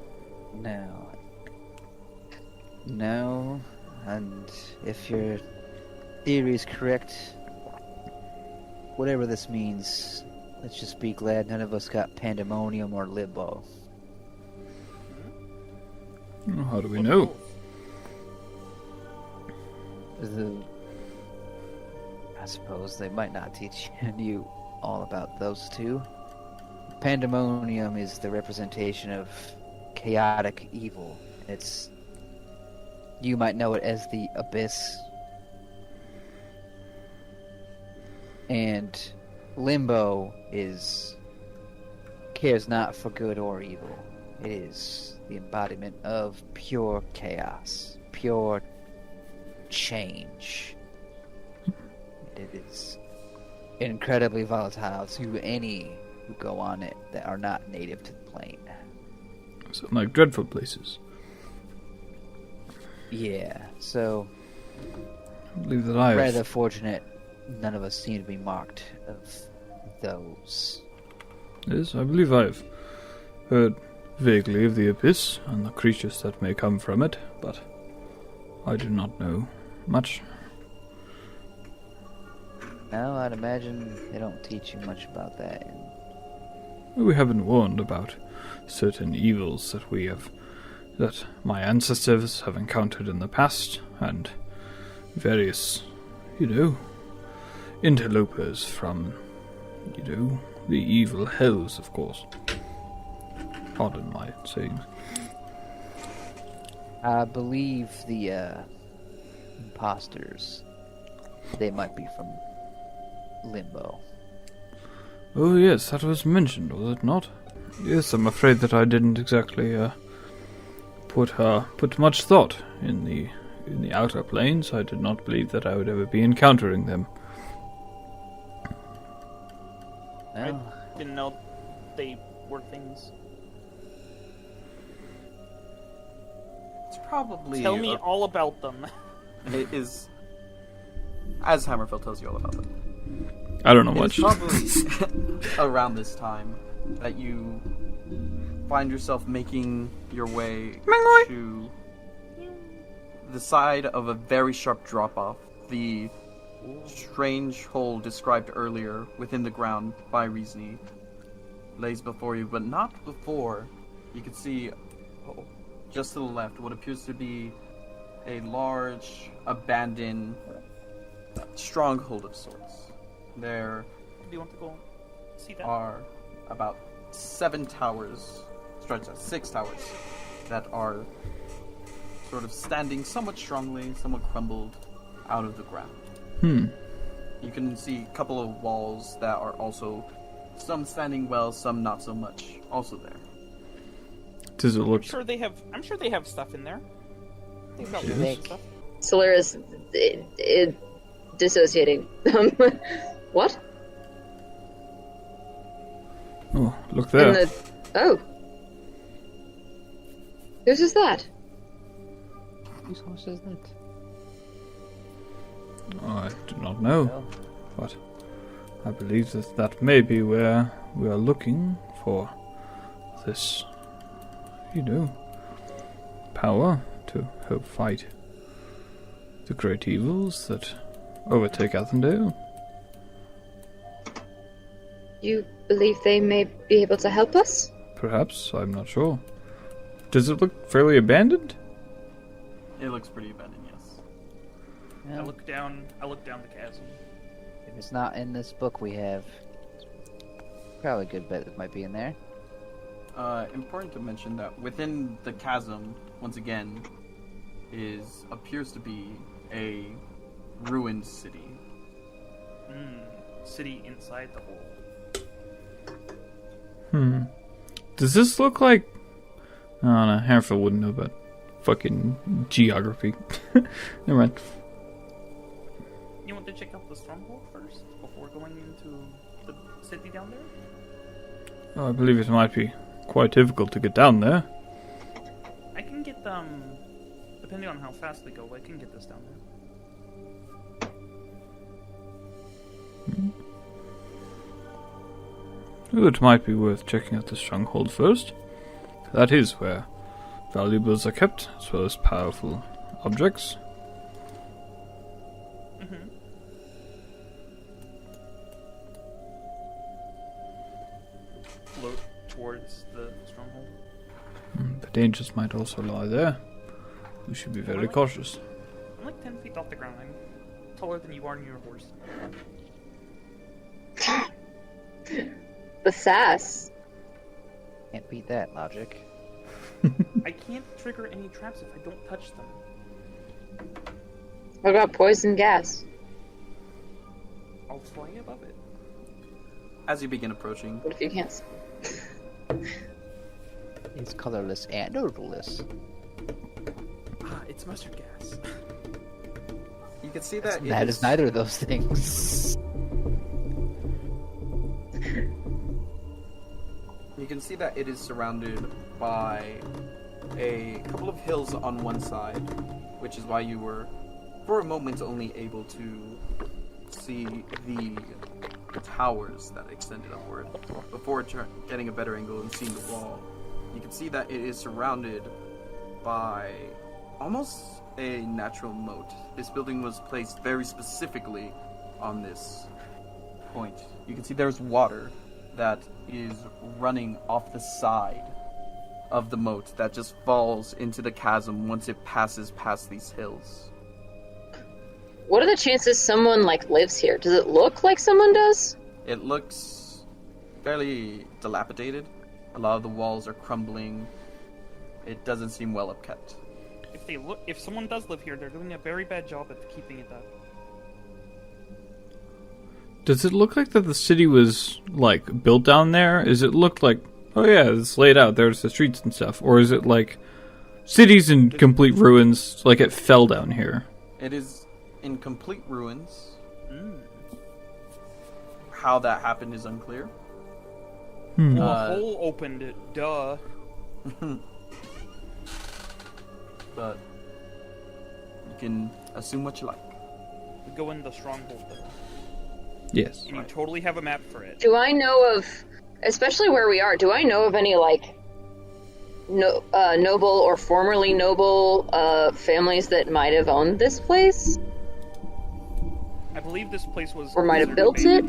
No, and if your theory is correct, whatever this means, let's just be glad none of us got pandemonium or limbo. How do we know? I suppose they might not teach you all about those two. Pandemonium is the representation of chaotic evil. You might know it as the Abyss. And Limbo cares not for good or evil. It is the embodiment of pure chaos, pure change. It is incredibly volatile to any who go on it that are not native to the plane. So, like dreadful places. Yeah, so I believe that I have. rather fortunate none of us seem to be marked of those. Yes, I believe I've heard vaguely of the Abyss and the creatures that may come from it, but I do not know much. No, I'd imagine they don't teach you much about that. We have been warned about certain evils that my ancestors have encountered in the past, and various, interlopers from, the evil hells, of course. Pardon my saying. I believe the imposters, they might be from Limbo. Oh yes, that was mentioned, was it not? Yes, I'm afraid that I didn't exactly put much thought in the outer planes. I did not believe that I would ever be encountering them. No, I didn't know they were things. It's probably Tell me all about them. It is as Hammerfell tells you all about them. I don't know It's much. probably around this time that you find yourself making your way to the side of a very sharp drop-off. The strange hole described earlier within the ground by Reasoning lays before you, but not before you can see just to the left what appears to be a large, abandoned stronghold of sorts. There Do you want to go see that? are about 7 towers, stretched out 6 towers, that are sort of standing somewhat strongly, somewhat crumbled out of the ground. You can see a couple of walls that are also, some standing well, some not so much, also there. Does it look... I'm sure they have stuff in there. They've got Yes. rooms and stuff. Solera's dissociating. What? Oh, look there. Oh. Whose is that? Whose horse is that? Oh, I do not know, but I believe that that may be where we are looking for this, power to help fight the great evils that overtake Athendale. You believe they may be able to help us? Perhaps, I'm not sure. Does it look fairly abandoned? It looks pretty abandoned, yes. Yeah. I look down the chasm. If it's not in this book we have, probably a good bet it might be in there. Important to mention that within the chasm, once again, appears to be a ruined city. City inside the hole. Does this look like... Oh no, Hammerfell wouldn't know about fucking geography. Never mind. You want to check out the stronghold first before going into the city down there? Oh, I believe it might be quite difficult to get down there. I can get depending on how fast we go, I can get this down there. It might be worth checking out the stronghold first. That is where valuables are kept, as well as powerful objects. Float towards the stronghold. The dangers might also lie there. We should be very cautious. I'm like 10 feet off the ground. I'm taller than you are in your horse. The sass. Can't beat that logic. I can't trigger any traps if I don't touch them. What about poison gas? I'll fly above it. As you begin approaching, What if you can't? It's colorless and odorless. It's mustard gas. you can see that That is neither of those things. You can see that it is surrounded by a couple of hills on one side, which is why you were, for a moment, only able to see the towers that extended upward. Before getting a better angle and seeing the wall, you can see that it is surrounded by almost a natural moat. This building was placed very specifically on this point. You can see there's water that is running off the side of the moat that just falls into the chasm once it passes past these hills. What are the chances someone lives here? Does it look like someone does? It looks fairly dilapidated. A lot of the walls are crumbling. It doesn't seem well upkept. If someone does live here, they're doing a very bad job at keeping it up. Does it look like that the city was, built down there? Is it look like, oh yeah, it's laid out, there's the streets and stuff? Or is it cities in complete ruins, like it fell down here? It is in complete ruins. How that happened is unclear. Well, a hole opened it, duh. But you can assume what you like. We go in the stronghold though. Yes. And you totally have a map for it. Do I know of, especially where we are, do I know of any, like, noble or formerly noble families that might have owned this place? I believe this place was... Or might have built it?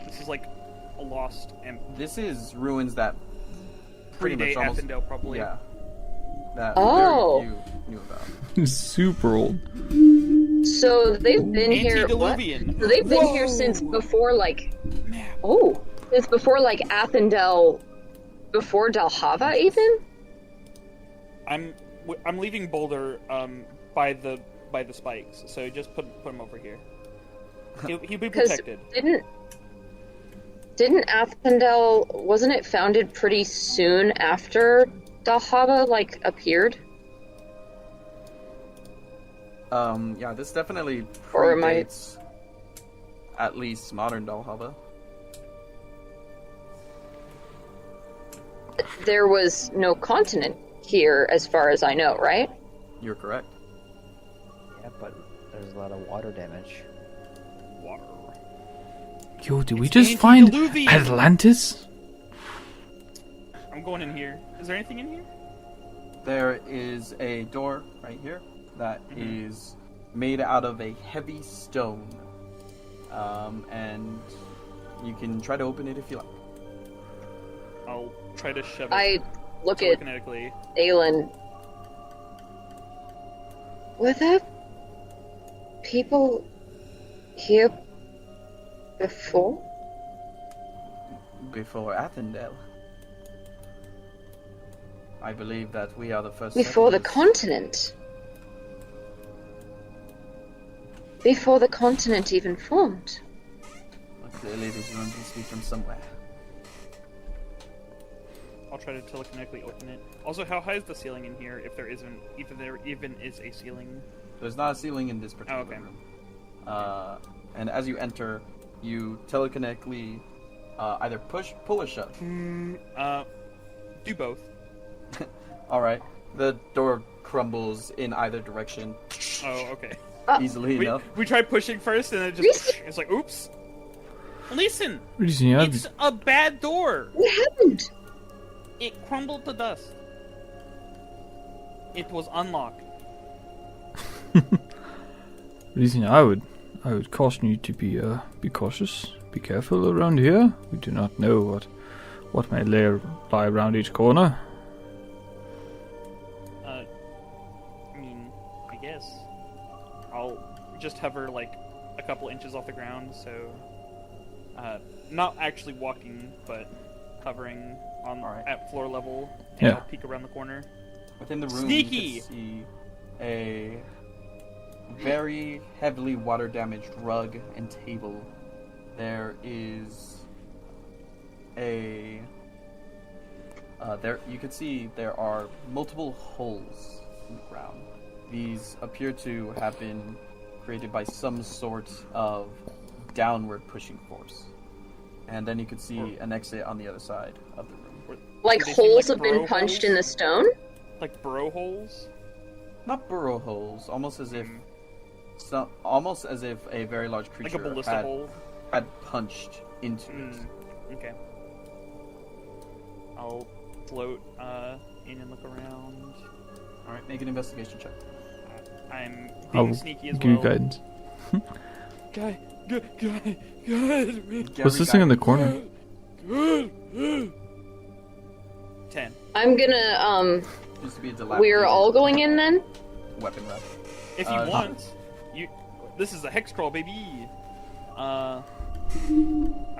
This is like a lost... This is ruins that pretty much Predate almost... Athendale, probably. Yeah. That Oh. very few knew about. Super old. So they've been here. What? Antediluvian. So they've been here since before, like. Oh, since before, like Athendale, before Dalhava, even. I'm leaving Boulder by the spikes, so just put him over here. He'll be protected. Didn't Athendale, wasn't it founded pretty soon after Dalhava like appeared? Yeah, this definitely Or am I- predates at least modern Dalhava. There was no continent here, as far as I know, right? You're correct. Yeah, but there's a lot of water damage. Water. Yo, did we It's just find antediluvian. Atlantis? I'm going in here. Is there anything in here? There is a door right here that is made out of a heavy stone. And you can try to open it if you like. I'll try to shove it I look at telekinetically. Aelin. Were there people here before? Before Athendale. I believe that we are the first Before the settlers. continent? Before the continent even formed? Well, clearly these ruins must be from somewhere. I'll try to telekinetically open it. Also, how high is the ceiling in here? If there isn't, if there even is a ceiling. There's not a ceiling in this particular okay. room. And as you enter, you telekinetically either pull or shove. Do both. Alright. The door crumbles in either direction Oh, okay. easily enough. We tried pushing first, and it just it's like, oops. Listen, Reason you it's a bad door. What happened? It crumbled to dust. It was unlocked. Reason I would caution you to be cautious, be careful around here. We do not know what may lie around each corner. I mean, I guess I'll just hover like a couple inches off the ground, so not actually walking, but hovering on at floor level, and Yeah. I'll peek around the corner. Within the room, Sneaky! you can see a very heavily water-damaged rug and table. There is a... you can see there are multiple holes in the ground. These appear to have been created by some sort of downward pushing force. And then you can see an exit on the other side of the room. Like Do they seem holes like have been burrow punched holes? in the stone? Like burrow holes. Not burrow holes, almost as if a very large Like creature a ballista hole. had punched into it. Okay. I'll float in and look around. Alright, make an investigation check. I'm I being will sneaky as give you well. guidance. Guide me. What's this thing in the corner? 10. I'm gonna, Seems to be a we're dilapidated all going in then? weapon rack. If you want, you. This is a hex crawl, baby. I'm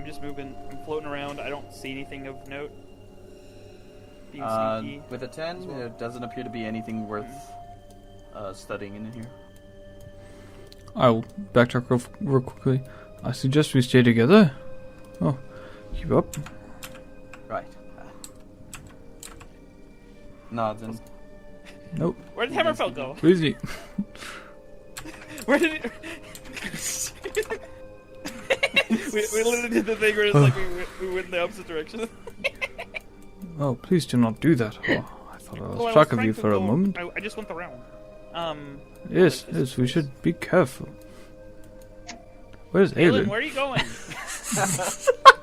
just moving. I'm floating around. I don't see anything of note. Being sneaky. With a 10, there doesn't appear to be anything worth studying in here. I will backtrack real quickly. I suggest we stay together. Oh, keep up. Right. Nods and... Nope. Where did Hammerfell go? Easy. Where did it? we literally did the thing where it's like we went in the opposite direction. Oh, please do not do that. Oh, I thought I Well, lost I track was of you trying to for a go- moment. I just went around. Yes, we should be careful. Where's Aelin, Aelin? where are you going?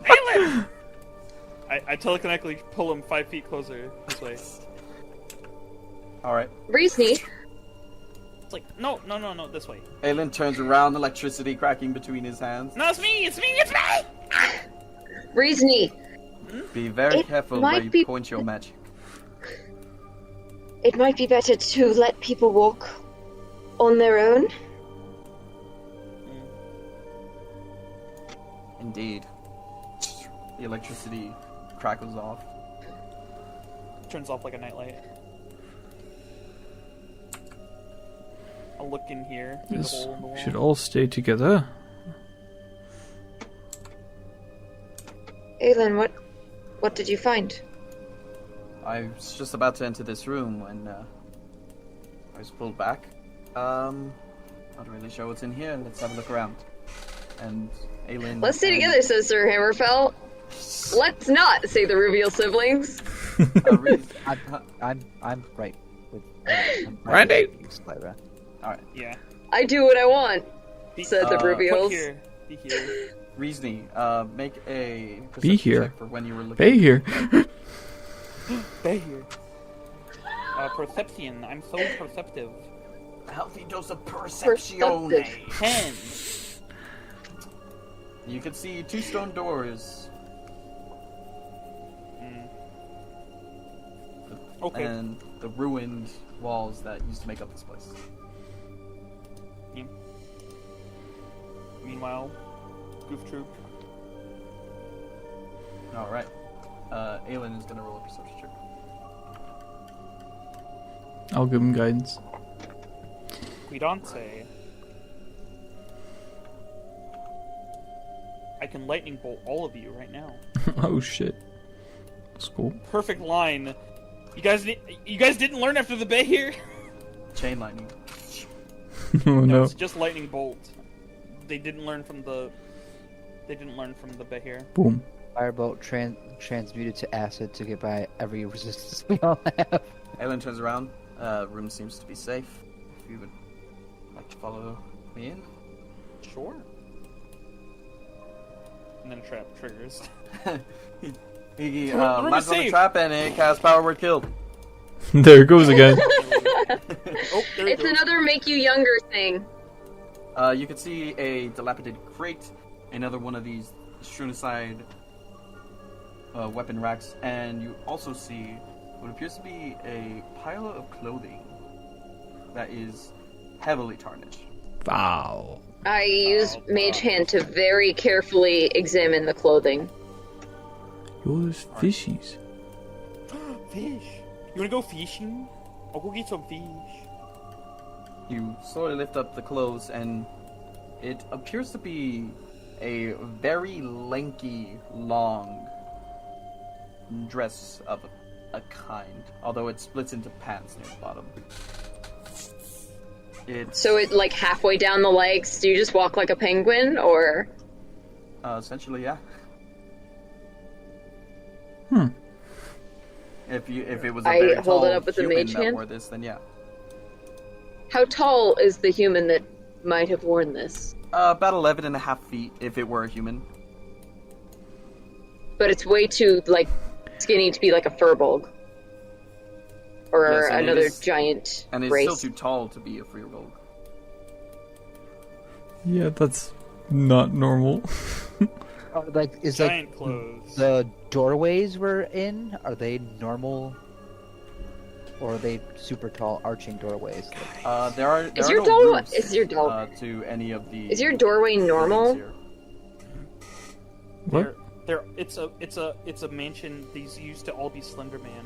Aelin! I telekinetically pull him 5 feet closer this way. All right. Reesney, It's like, no, this way. Aelin turns around, electricity cracking between his hands. No, it's me! Reesney, Be very It careful might where you be- point your magic. it might be better to let people walk on their own. Indeed. The electricity crackles off. Turns off like a nightlight. I'll look in here through the Yes, hole in the wall. we should all stay together. Aelin, what did you find? I was just about to enter this room when I was pulled back. Not really sure what's in here. Let's have a look around. And Aelin. Let's stay and- together, says Sir Hammerfell. Let's not say the Rubiel siblings. Reese- I'm right with Randy! Lyra. Yeah. I do what I want, Be, said the put Put Rubiels. here. Be here. Reesney, make a Be perception here. check for when you were looking. Stay here. Be here. Perception. I'm so perceptive. A healthy dose of perception. 10. You can see 2 stone doors Okay. and the ruined walls that used to make up this place. Yeah. Meanwhile, Goof Troop. All right. Aelin is gonna roll a perception check. I'll give him guidance. Guidance. I can lightning bolt all of you right now. Oh shit. That's cool. Perfect line. You guys didn't learn after the bay here? Chain lightning. Oh no. It's just lightning bolt. They didn't learn from the bay here. Boom. Firebolt transmuted to acid to get by every resistance we all have. Aelin turns around. Room seems to be safe. If you would like to follow me in. Sure. And then a trap triggers. He The room is lands on the safe. trap and it casts power word killed. There it goes again. Oh, there it It's goes. another make you younger thing. You can see a dilapidated crate, another one of these strewn aside weapon racks, and you also see what appears to be a pile of clothing that is heavily tarnished. Wow. I used Mage Hand to very carefully examine the clothing. Yours fishies. Fish. You wanna go fishing? I'll go get some fish. You slowly lift up the clothes, and it appears to be a very lanky, long dress of a kind, although it splits into pants near the bottom. It's So it like halfway down the legs, do you just walk like a penguin, or essentially, yeah. Hmm. If it was a I very hold tall it up with the human mage that hand? wore this, then yeah. how tall is the human that might have worn this? About 11.5 feet if it were a human. But it's way too like skinny to be like a furbolg. Or Yes, and it another is- giant And it's race. still too tall to be a free roll. Yeah, that's not normal. Like, is Giant clothes. the doorways we're in, are they normal? Or are they super tall arching doorways? There are Is your no doorway- roofs, is your door- to any of the. Is your doorway normal? buildings here. What? It's a mansion. These used to all be Slender Man.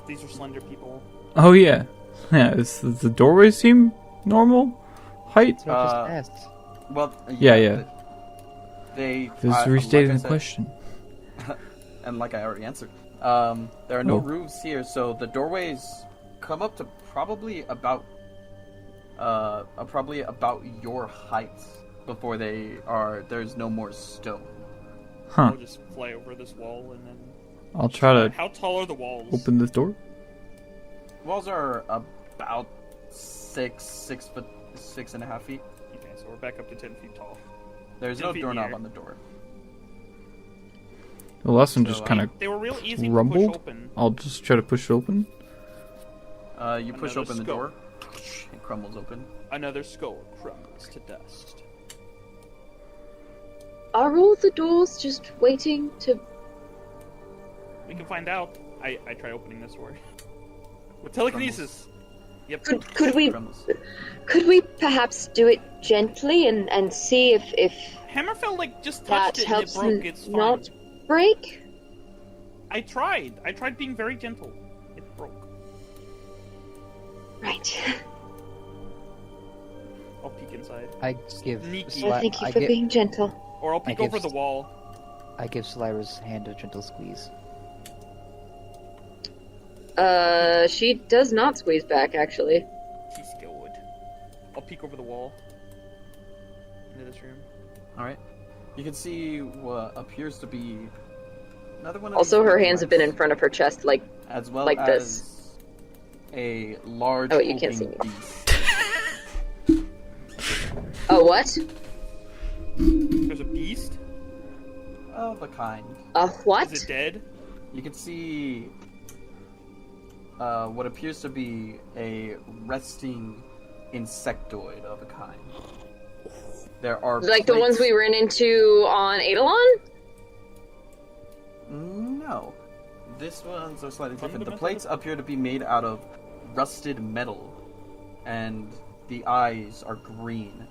These are slender people. Oh yeah. Yeah, does the doorway seem normal? Height? That's what I Uh, just asked. Well, Yeah. They. Just like restating I the said- question. And like I already answered, there are no Oh. roofs here, so the doorways come up to probably about your height before there's no more stone. Huh. I'll just fly over this wall and then. I'll try to How tall are the walls? open this door. Walls are about 6.5 feet. Okay, so we're back up to 10 feet tall. There's 10 no feet in the doorknob air. on the door. The last one So, just kind of They were real easy to rumbled. push open. I'll just try to push it open. You push Another open the skull. door. It crumbles open. Another skull crumbles to dust. Are all the doors just waiting to? We can find out. I tried opening this door. With telekinesis. Yep. Could we Crumbles. perhaps do it gently and see if Hammerfell like just that touched it and it helps broke. It's fine. not break? I tried. I tried being very gentle. It broke. Right. I'll peek inside. I give Sneaky. Well, thank you for being gentle. Or I'll peek give over the wall. I give Solyra's hand a gentle squeeze. She does not squeeze back, actually. She's good. I'll peek over the wall. Into this room. Alright. You can see what appears to be another one of Also, these her hands have been in lights, front of her chest, like, as well like as this. a large Oh, you can't see hulking me. beast. oh, what? There's a beast. Of a kind. A what? Is it dead? You can see what appears to be a resting insectoid of a kind. There are Like the ones we ran into on Eidolon? No. This ones are slightly different. The Fundamental- plates appear to be made out of rusted metal, and the eyes are green.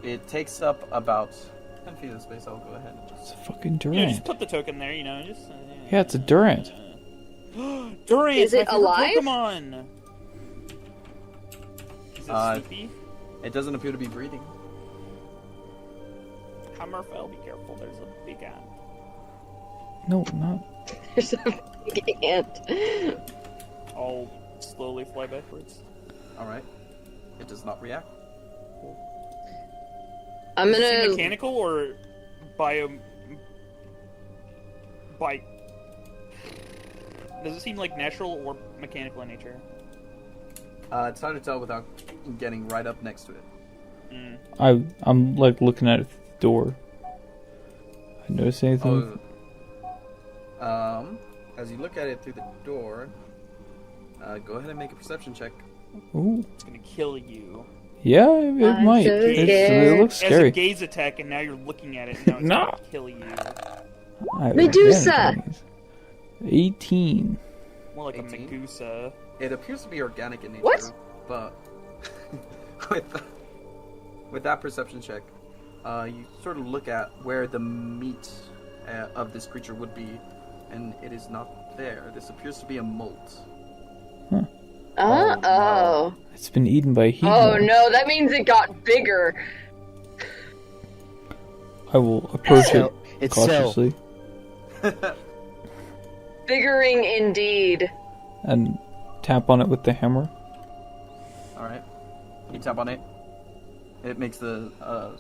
It takes up about 10 feet of space. I'll go ahead and just... It's a fucking Yeah, Durant. just put the token there, you know, just... Yeah, it's a Durant. Durant! Is it my favorite alive? Pokemon! Is it sleepy? It doesn't appear to be breathing. Hammerfell, be careful, there's a big ant. No, not. There's a big ant. I'll slowly fly backwards. Alright. It does not react. I'm Does it seem gonna. mechanical or bio... By... Does it seem like natural or mechanical in nature? It's hard to tell without getting right up next to it. I'm like looking at it through the door. I notice anything? As you look at it through the door, go ahead and make a perception check. Ooh. It's gonna kill you. Yeah, it I'm might. so It scared. looks As scary. a gaze attack, and now you're looking at it, and now it's No. gonna kill you. I have Medusa! advantage on these. 18. More like 18? a Medusa. It appears to be organic in nature, What? but with that perception check, you sort of look at where the meat of this creature would be, and it is not there. This appears to be a molt. Oh. It's been eaten by a heat Oh moth. no, that means it got bigger. I will approach it It's cautiously Biggering indeed. and tap on it with the hammer. Alright. You tap on it. It makes the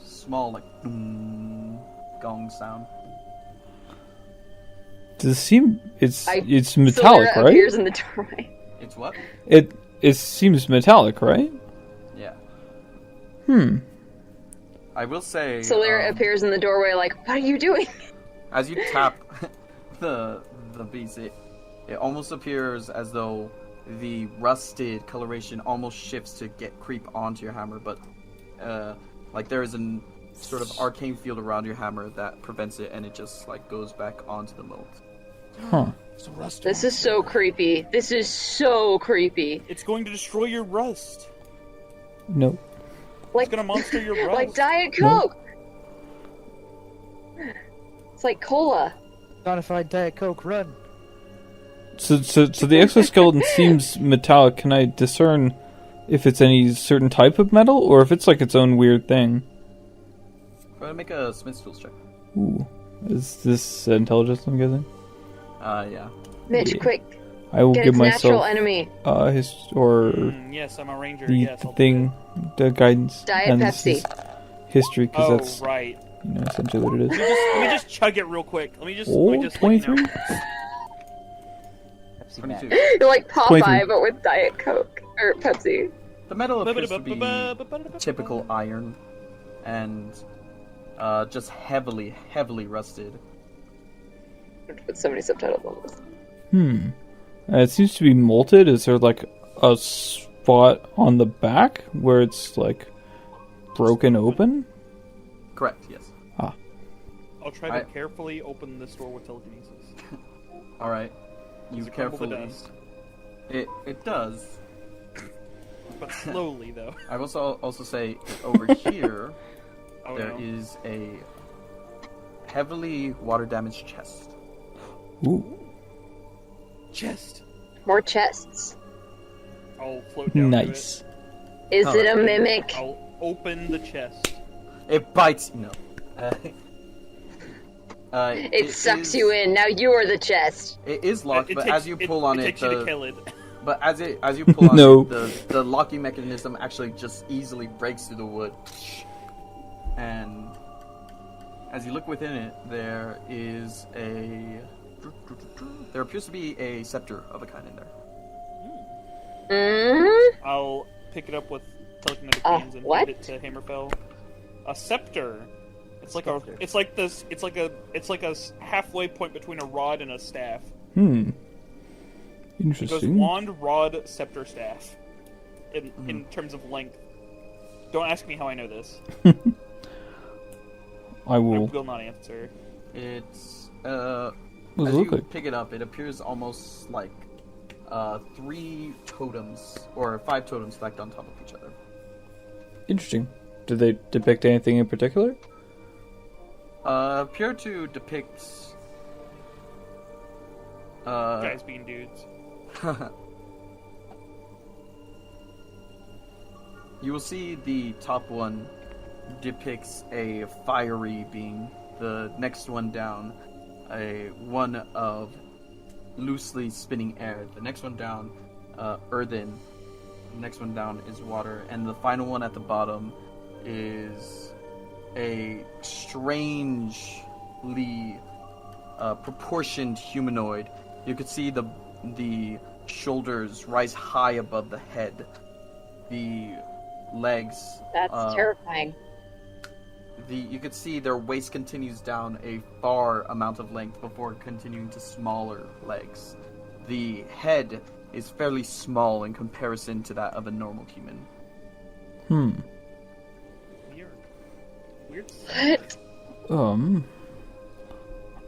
small, like, boom, gong sound. Does it seem it's Solyra metallic, right? appears in the doorway. It's what? It seems metallic, right? Yeah. I will say... Solyra appears in the doorway like, what are you doing? As you tap the beast, it almost appears as though the rusted coloration almost shifts to creep onto your hammer, but like there is a sort of arcane field around your hammer that prevents it, and it just like goes back onto the mold. Huh. It's a rust This is so creepy. This is so creepy. It's going to destroy your rust. No. Like, It's gonna monster your rust. like Diet No. Coke. It's like cola. Modified Diet Coke, run. So the exoskeleton seems metallic. Can I discern if it's any certain type of metal, or if it's like its own weird thing? Go ahead and make a Smith's Tools check. Ooh. Is this intelligence, I'm guessing? Yeah. Mitch, Yeah. quick, I will get give its natural myself enemy. Yes, I'm a ranger. the Yes, I'll do thing, the guidance. Diet and Pepsi. This is history, it. because Oh, that's right. essentially what it is. Let me just chug it real quick. Let me just. Oh, let me just let you 23? know. Pepsi 22. Max. You're like Popeye, 23. but with Diet Coke. Or Pepsi. The metal appears to be typical iron, and just heavily rusted. Put so many subtitles on this. It seems to be molted. Is there like a spot on the back where it's like broken open? Correct. Yes. I'll try to carefully open this door with telekinesis. All right. You Does it crumble the carefully. dust? It does. But slowly, though. I will also say over here Oh, there no. is a heavily water damaged chest. Ooh, Chest. More chests. I'll float down nice. Is Oh, it a okay. mimic? to it. I'll open the chest. It bites. No. It sucks you in. Now you are the chest. It is locked, It but takes- as you pull on it, takes you to kill it. but as you pull on No. it, the locking mechanism actually just easily breaks through the wood. And as you look within it, there appears to be a scepter of a kind in there. I'll pick it up with telekinetic A hands and what? hand it to Hammerfell. A scepter. It's like a halfway point between a rod and a staff. It goes Interesting. wand, rod, scepter, staff. In terms of length. Don't ask me how I know this. I I will. will not answer. It's What as does it look you like? pick it up, it appears almost like 3 totems or 5 totems stacked on top of each other. Interesting. Do they depict anything in particular? Appear to depict Guys being dudes. You will see the top one depicts a fiery being. The next one down, one of loosely spinning air. The next one down, earthen. The next one down is water, and the final one at the bottom is a strangely proportioned humanoid. You could see the shoulders rise high above the head. The legs. That's terrifying. You could see their waist continues down a far amount of length before continuing to smaller legs. The head is fairly small in comparison to that of a normal human. Weird. What?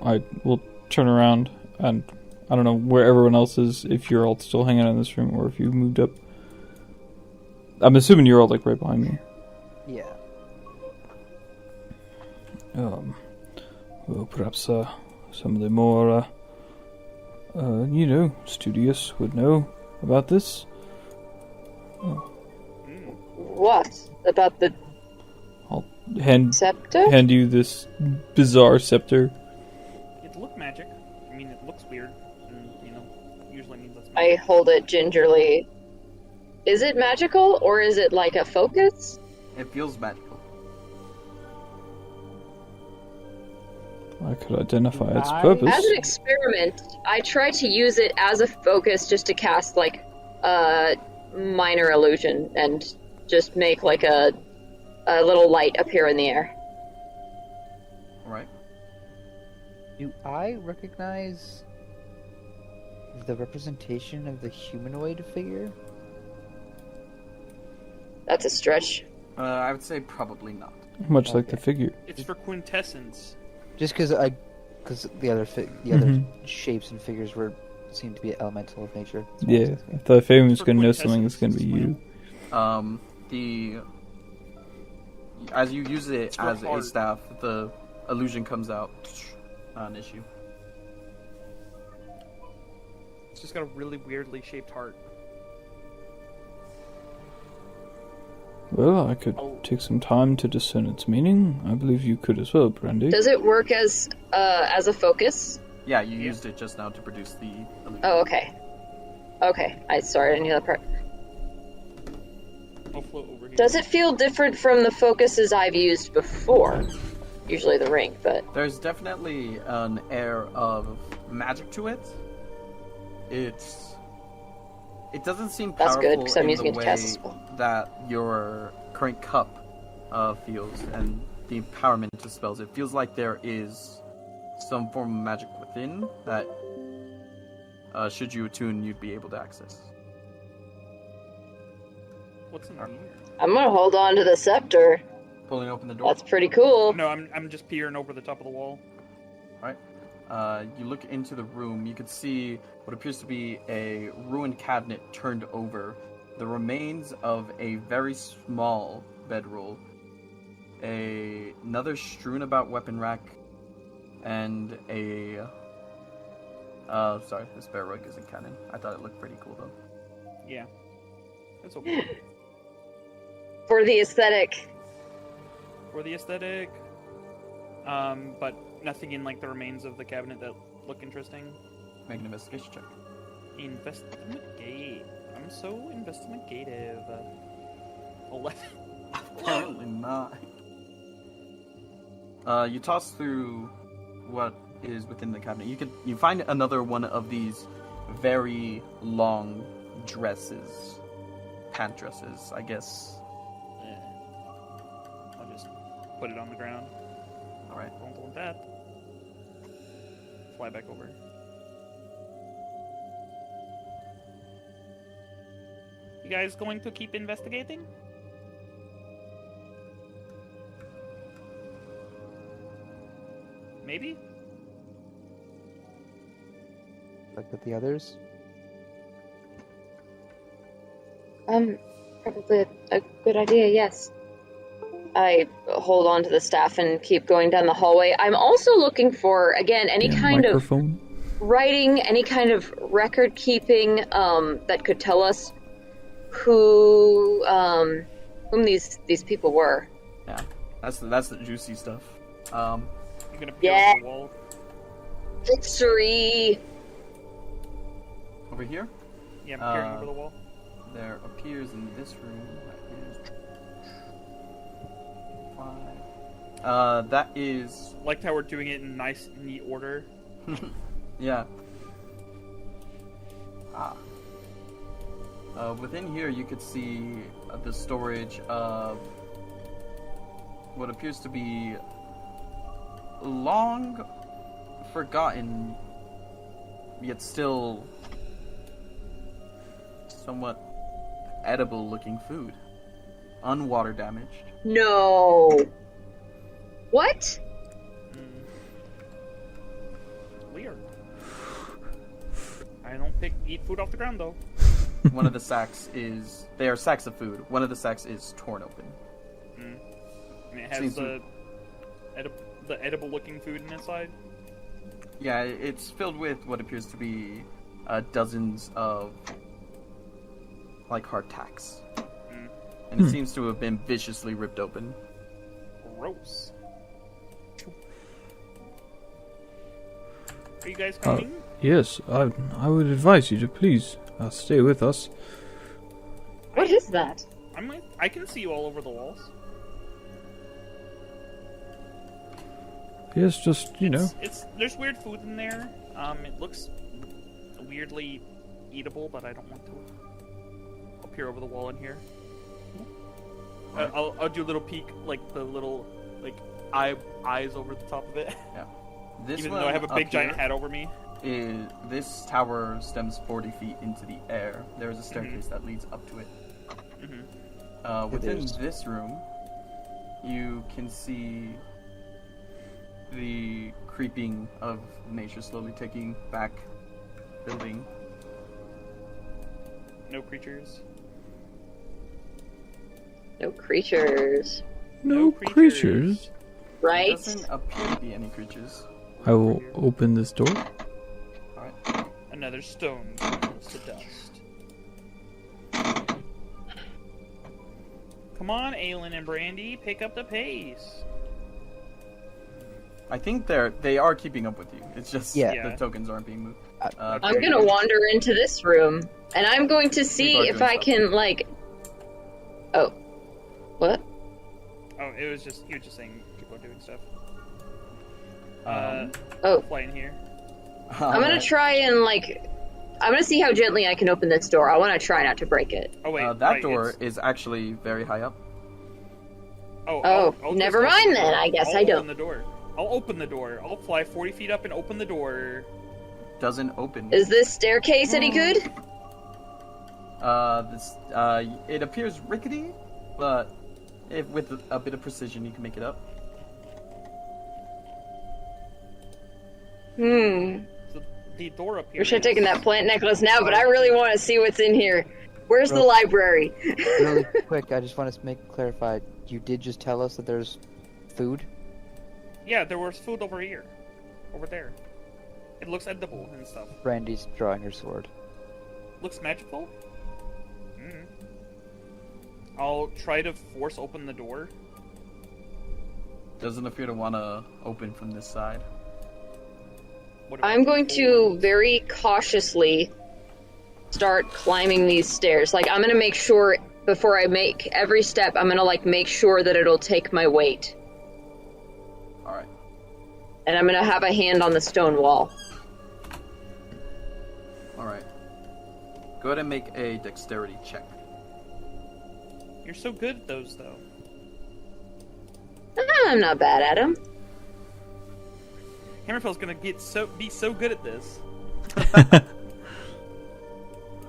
I will turn around and I don't know where everyone else is, if you're all still hanging out in this room or if you moved up. I'm assuming you're all like right behind me. Yeah. Well, perhaps some of the more, studious would know about this. What? About the I'll hand scepter? you this bizarre scepter. It looked magic. I mean, it looks weird. And, usually means that's I magic. hold it gingerly. Is it magical, or is it like a focus? It feels magical. I could identify its I- purpose. As an experiment, I tried to use it as a focus just to cast, like, a minor illusion and just make, like, a little light appear in the air. Alright. Do I recognize the representation of the humanoid figure? That's a stretch. I would say probably not. Much like the figure. It's for quintessence. Just because the other shapes and figures seem to be elemental of nature. That's why I was Yeah, asking. I thought if anyone's For gonna know something, it's gonna be quintessence, you. As you use it It's for as a heart. staff, the illusion comes out. Not an issue. It's just got a really weirdly shaped heart. Well, I could take some time to discern its meaning. I believe you could as well, Brandy. Does it work as a focus? Yeah, you used it just now to produce the illusion. Oh, okay. Okay, sorry, I didn't hear that part. I'll float over here. Does it feel different from the focuses I've used before? Usually the ring, but There's definitely an air of magic to it. It doesn't seem That's powerful good, 'cause I'm in using the it to way cast a spell. that your current cup feels, and the empowerment to spells. It feels like there is some form of magic within that, should you attune, you'd be able to access. What's in here? I'm gonna hold on to the scepter. Pulling open the door. That's pretty cool. No, I'm just peering over the top of the wall. Alright. You look into the room. You can see what appears to be a ruined cabinet turned over. The remains of a very small bedroll. Another strewn about weapon rack. And a... sorry, this bear rug isn't canon. I thought it looked pretty cool, though. Yeah. That's okay. For the aesthetic. For the aesthetic. But nothing in, like, the remains of the cabinet that look interesting. Make an investigation check. Investigate. I'm so investigative. 11. Apparently not. You toss through what is within the cabinet. You find another one of these very long dresses. Pant dresses, I guess. Yeah. I'll just put it on the ground. Alright. Don't want that. Fly back over. You guys going to keep investigating? Maybe? Look at the others. Probably a good idea, yes. I hold on to the staff and keep going down the hallway. I'm also looking for, again, any kind microphone. of writing, any kind of record keeping that could tell us whom these people were. Yeah, that's the juicy stuff. I'm gonna peer over the wall. Victory! Over here, Yeah, I'm peering over the wall. there appears in this room. That is Liked how we're doing it in nice, neat order. yeah. Within here, you could see the storage of what appears to be long forgotten, yet still somewhat edible-looking food. Unwater damaged. No. What? Weird. I don't eat food off the ground though. One of the sacks is... They are sacks of food. One of the sacks is torn open. And it has Seems the edible-looking food inside. Yeah, it's filled with what appears to be dozens of, like, hardtacks. And it seems to have been viciously ripped open. Gross. Are you guys coming? Yes, I would advise you to please stay with us. What is that? I can see you all over the walls. Yes, just, There's weird food in there. It looks weirdly eatable, but I don't want to. I'll peer over the wall in here. I'll do a little peek, like the little, like, eyes over the top of it. Yeah. This Even one though I have a big up giant here hat over me. This tower stems 40 feet into the air. There is a staircase that leads up to it. Within this room, you can see the creeping of nature slowly taking back building. No creatures. No creatures. No creatures. Right? There doesn't appear to be any creatures. I will open this door. Alright. Another stone turns to dust. Come on, Aelin and Brandy, pick up the pace. I think they are keeping up with you. It's just Yeah. the tokens aren't being moved. I'm gonna wander into this room, and I'm going to see People are if doing I stuff. can, like... Oh. What? Oh, he was just saying people are doing stuff. Oh. Fly in here. I'm gonna try and, like... I'm gonna see how gently I can open this door. I want to try not to break it. Oh wait, that right, door it's- is actually very high up. Oh, never just mind open the then. door. I guess I'll I don't. Open the door. I'll open the door. I'll fly 40 feet up and open the door. Doesn't open. Is this staircase any good? It appears rickety, but if with a bit of precision, you can make it up. So the door up here. Wish I'd is- taken that plant necklace now, but I really want to see what's in here. Where's the library? Really quick, I just want to clarify. You did just tell us that there's food? Yeah, there was food over here. Over there. It looks edible and stuff. Brandy's drawing her sword. Looks magical? I'll try to force open the door. Doesn't appear to want to open from this side. What about I'm going the to very cautiously start climbing these stairs. Like, I'm gonna make sure, before I make every step, I'm gonna, like, make sure that it'll take my weight. Alright. And I'm gonna have a hand on the stone wall. Alright. Go ahead and make a dexterity check. You're so good at those, though. I'm not bad at them. Hammerfell's gonna be so good at this.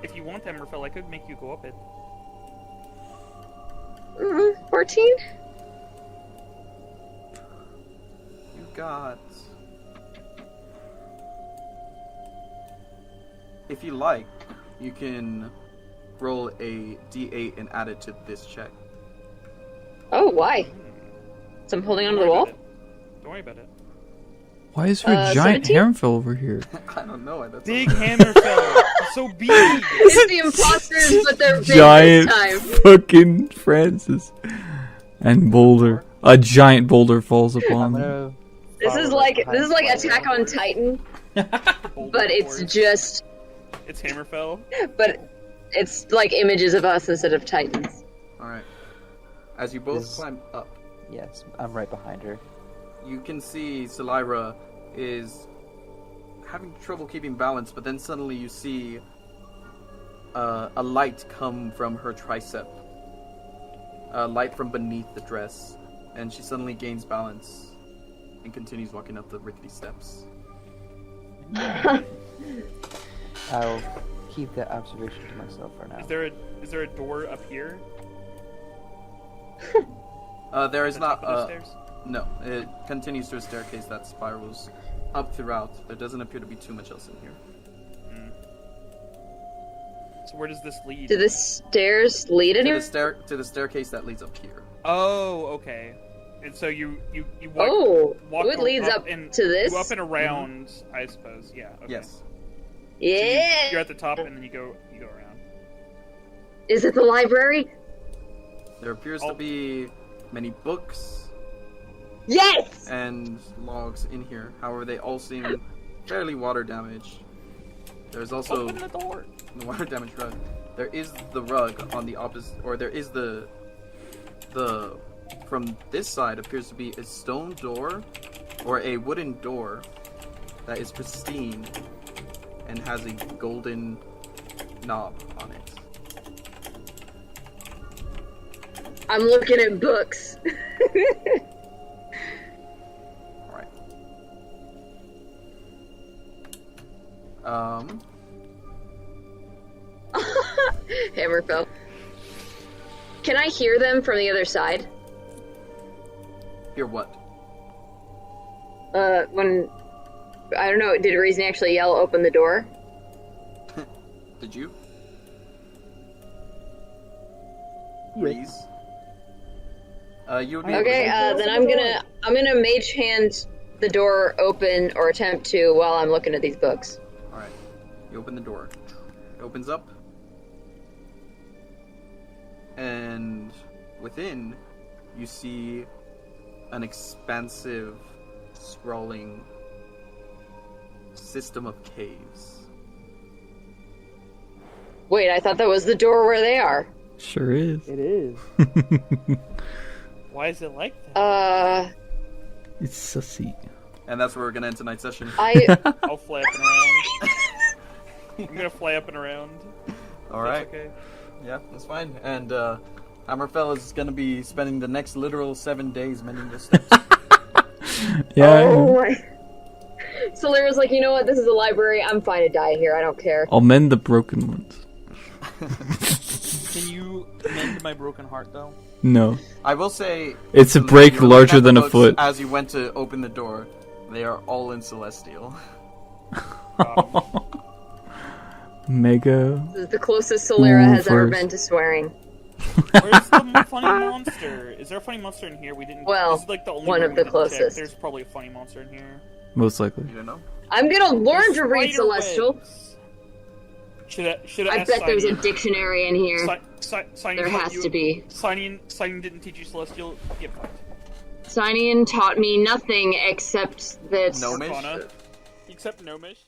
If you want Hammerfell, I could make you go up it. 14? You got... If you like, you can roll a d8 and add it to this check. Oh, why? So I'm holding onto the wall? Don't worry about it. Why is there a giant 17? Hammerfell over here? I don't know. That's Big Hammerfell! He's so big! It's the imposters, but they're big Giant this time. fucking Francis. And boulder. A giant boulder falls upon them. This is like Attack on Titan, but it's just, It's Hammerfell. but it's like images of us instead of Titans. Alright. As you both Is- climb up, Yes, I'm right behind her. you can see Selira is having trouble keeping balance, but then suddenly you see a light come from her tricep. A light from beneath the dress. And she suddenly gains balance and continues walking up the rickety steps. I'll keep that observation to myself for now. Is there a door up here? There is At the not. top of the stairs? No, it continues to a staircase that spirals up throughout. There doesn't appear to be too much else in here. So where does this lead? Do the stairs lead To anywhere? the staircase that leads up here. Oh, okay. And so you walk. Oh, walk it leads up and to this? You up and around, I suppose. Yeah. Okay. Yes. So Yeah. you're at the top, and then you go around. Is it the library? There appears to be many books Yes! and logs in here. However, they all seem fairly water damaged. There's also Open the door. the water damage rug. There is the rug on the opposite, or there is the from this side appears to be a stone door or a wooden door that is pristine and has a golden knob on it. I'm looking at books. Alright. Hammerfell. Can I hear them from the other side? Hear what? When... I don't know, did Reason actually yell, open the door? Did you? Yeah. Reese? You would be able Okay, to then I'm gonna mage hand the door open, or attempt to, while I'm looking at these books. Alright. You open the door. It opens up. And within, you see an expansive, sprawling system of caves. Wait, I thought that was the door where they are. Sure is. It is. Why is it like that? It's sussy. And that's where we're gonna end tonight's session. I'll fly up and around. I'm gonna fly up and around. Alright. That's okay. Yeah, that's fine. And Hammerfell is gonna be spending the next literal 7 days mending the steps. Yeah. Oh my. Solera's like, you know what? This is a library. I'm fine to die here. I don't care. I'll mend the broken ones. Can you mend my broken heart, though? No. I will say... It's a break you were larger looking at than the a books foot. As you went to open the door, they are all in Celestial. Mega. This is the closest Solera has ever Woofers. been to swearing. Where's the funny monster? Is there a funny monster in here? We didn't. Well, this is like the only one room of we the didn't check. closest. There's probably a funny monster in here. Most likely. You don't know? I'm gonna learn to read Spider Celestial. webs. Should I I ask bet there's a Signing? dictionary in here. Signing There taught has you- to be. Signing didn't teach you Celestial. Get fucked. Signian taught me nothing except that Gnomish? Arcana. Except Gnomish.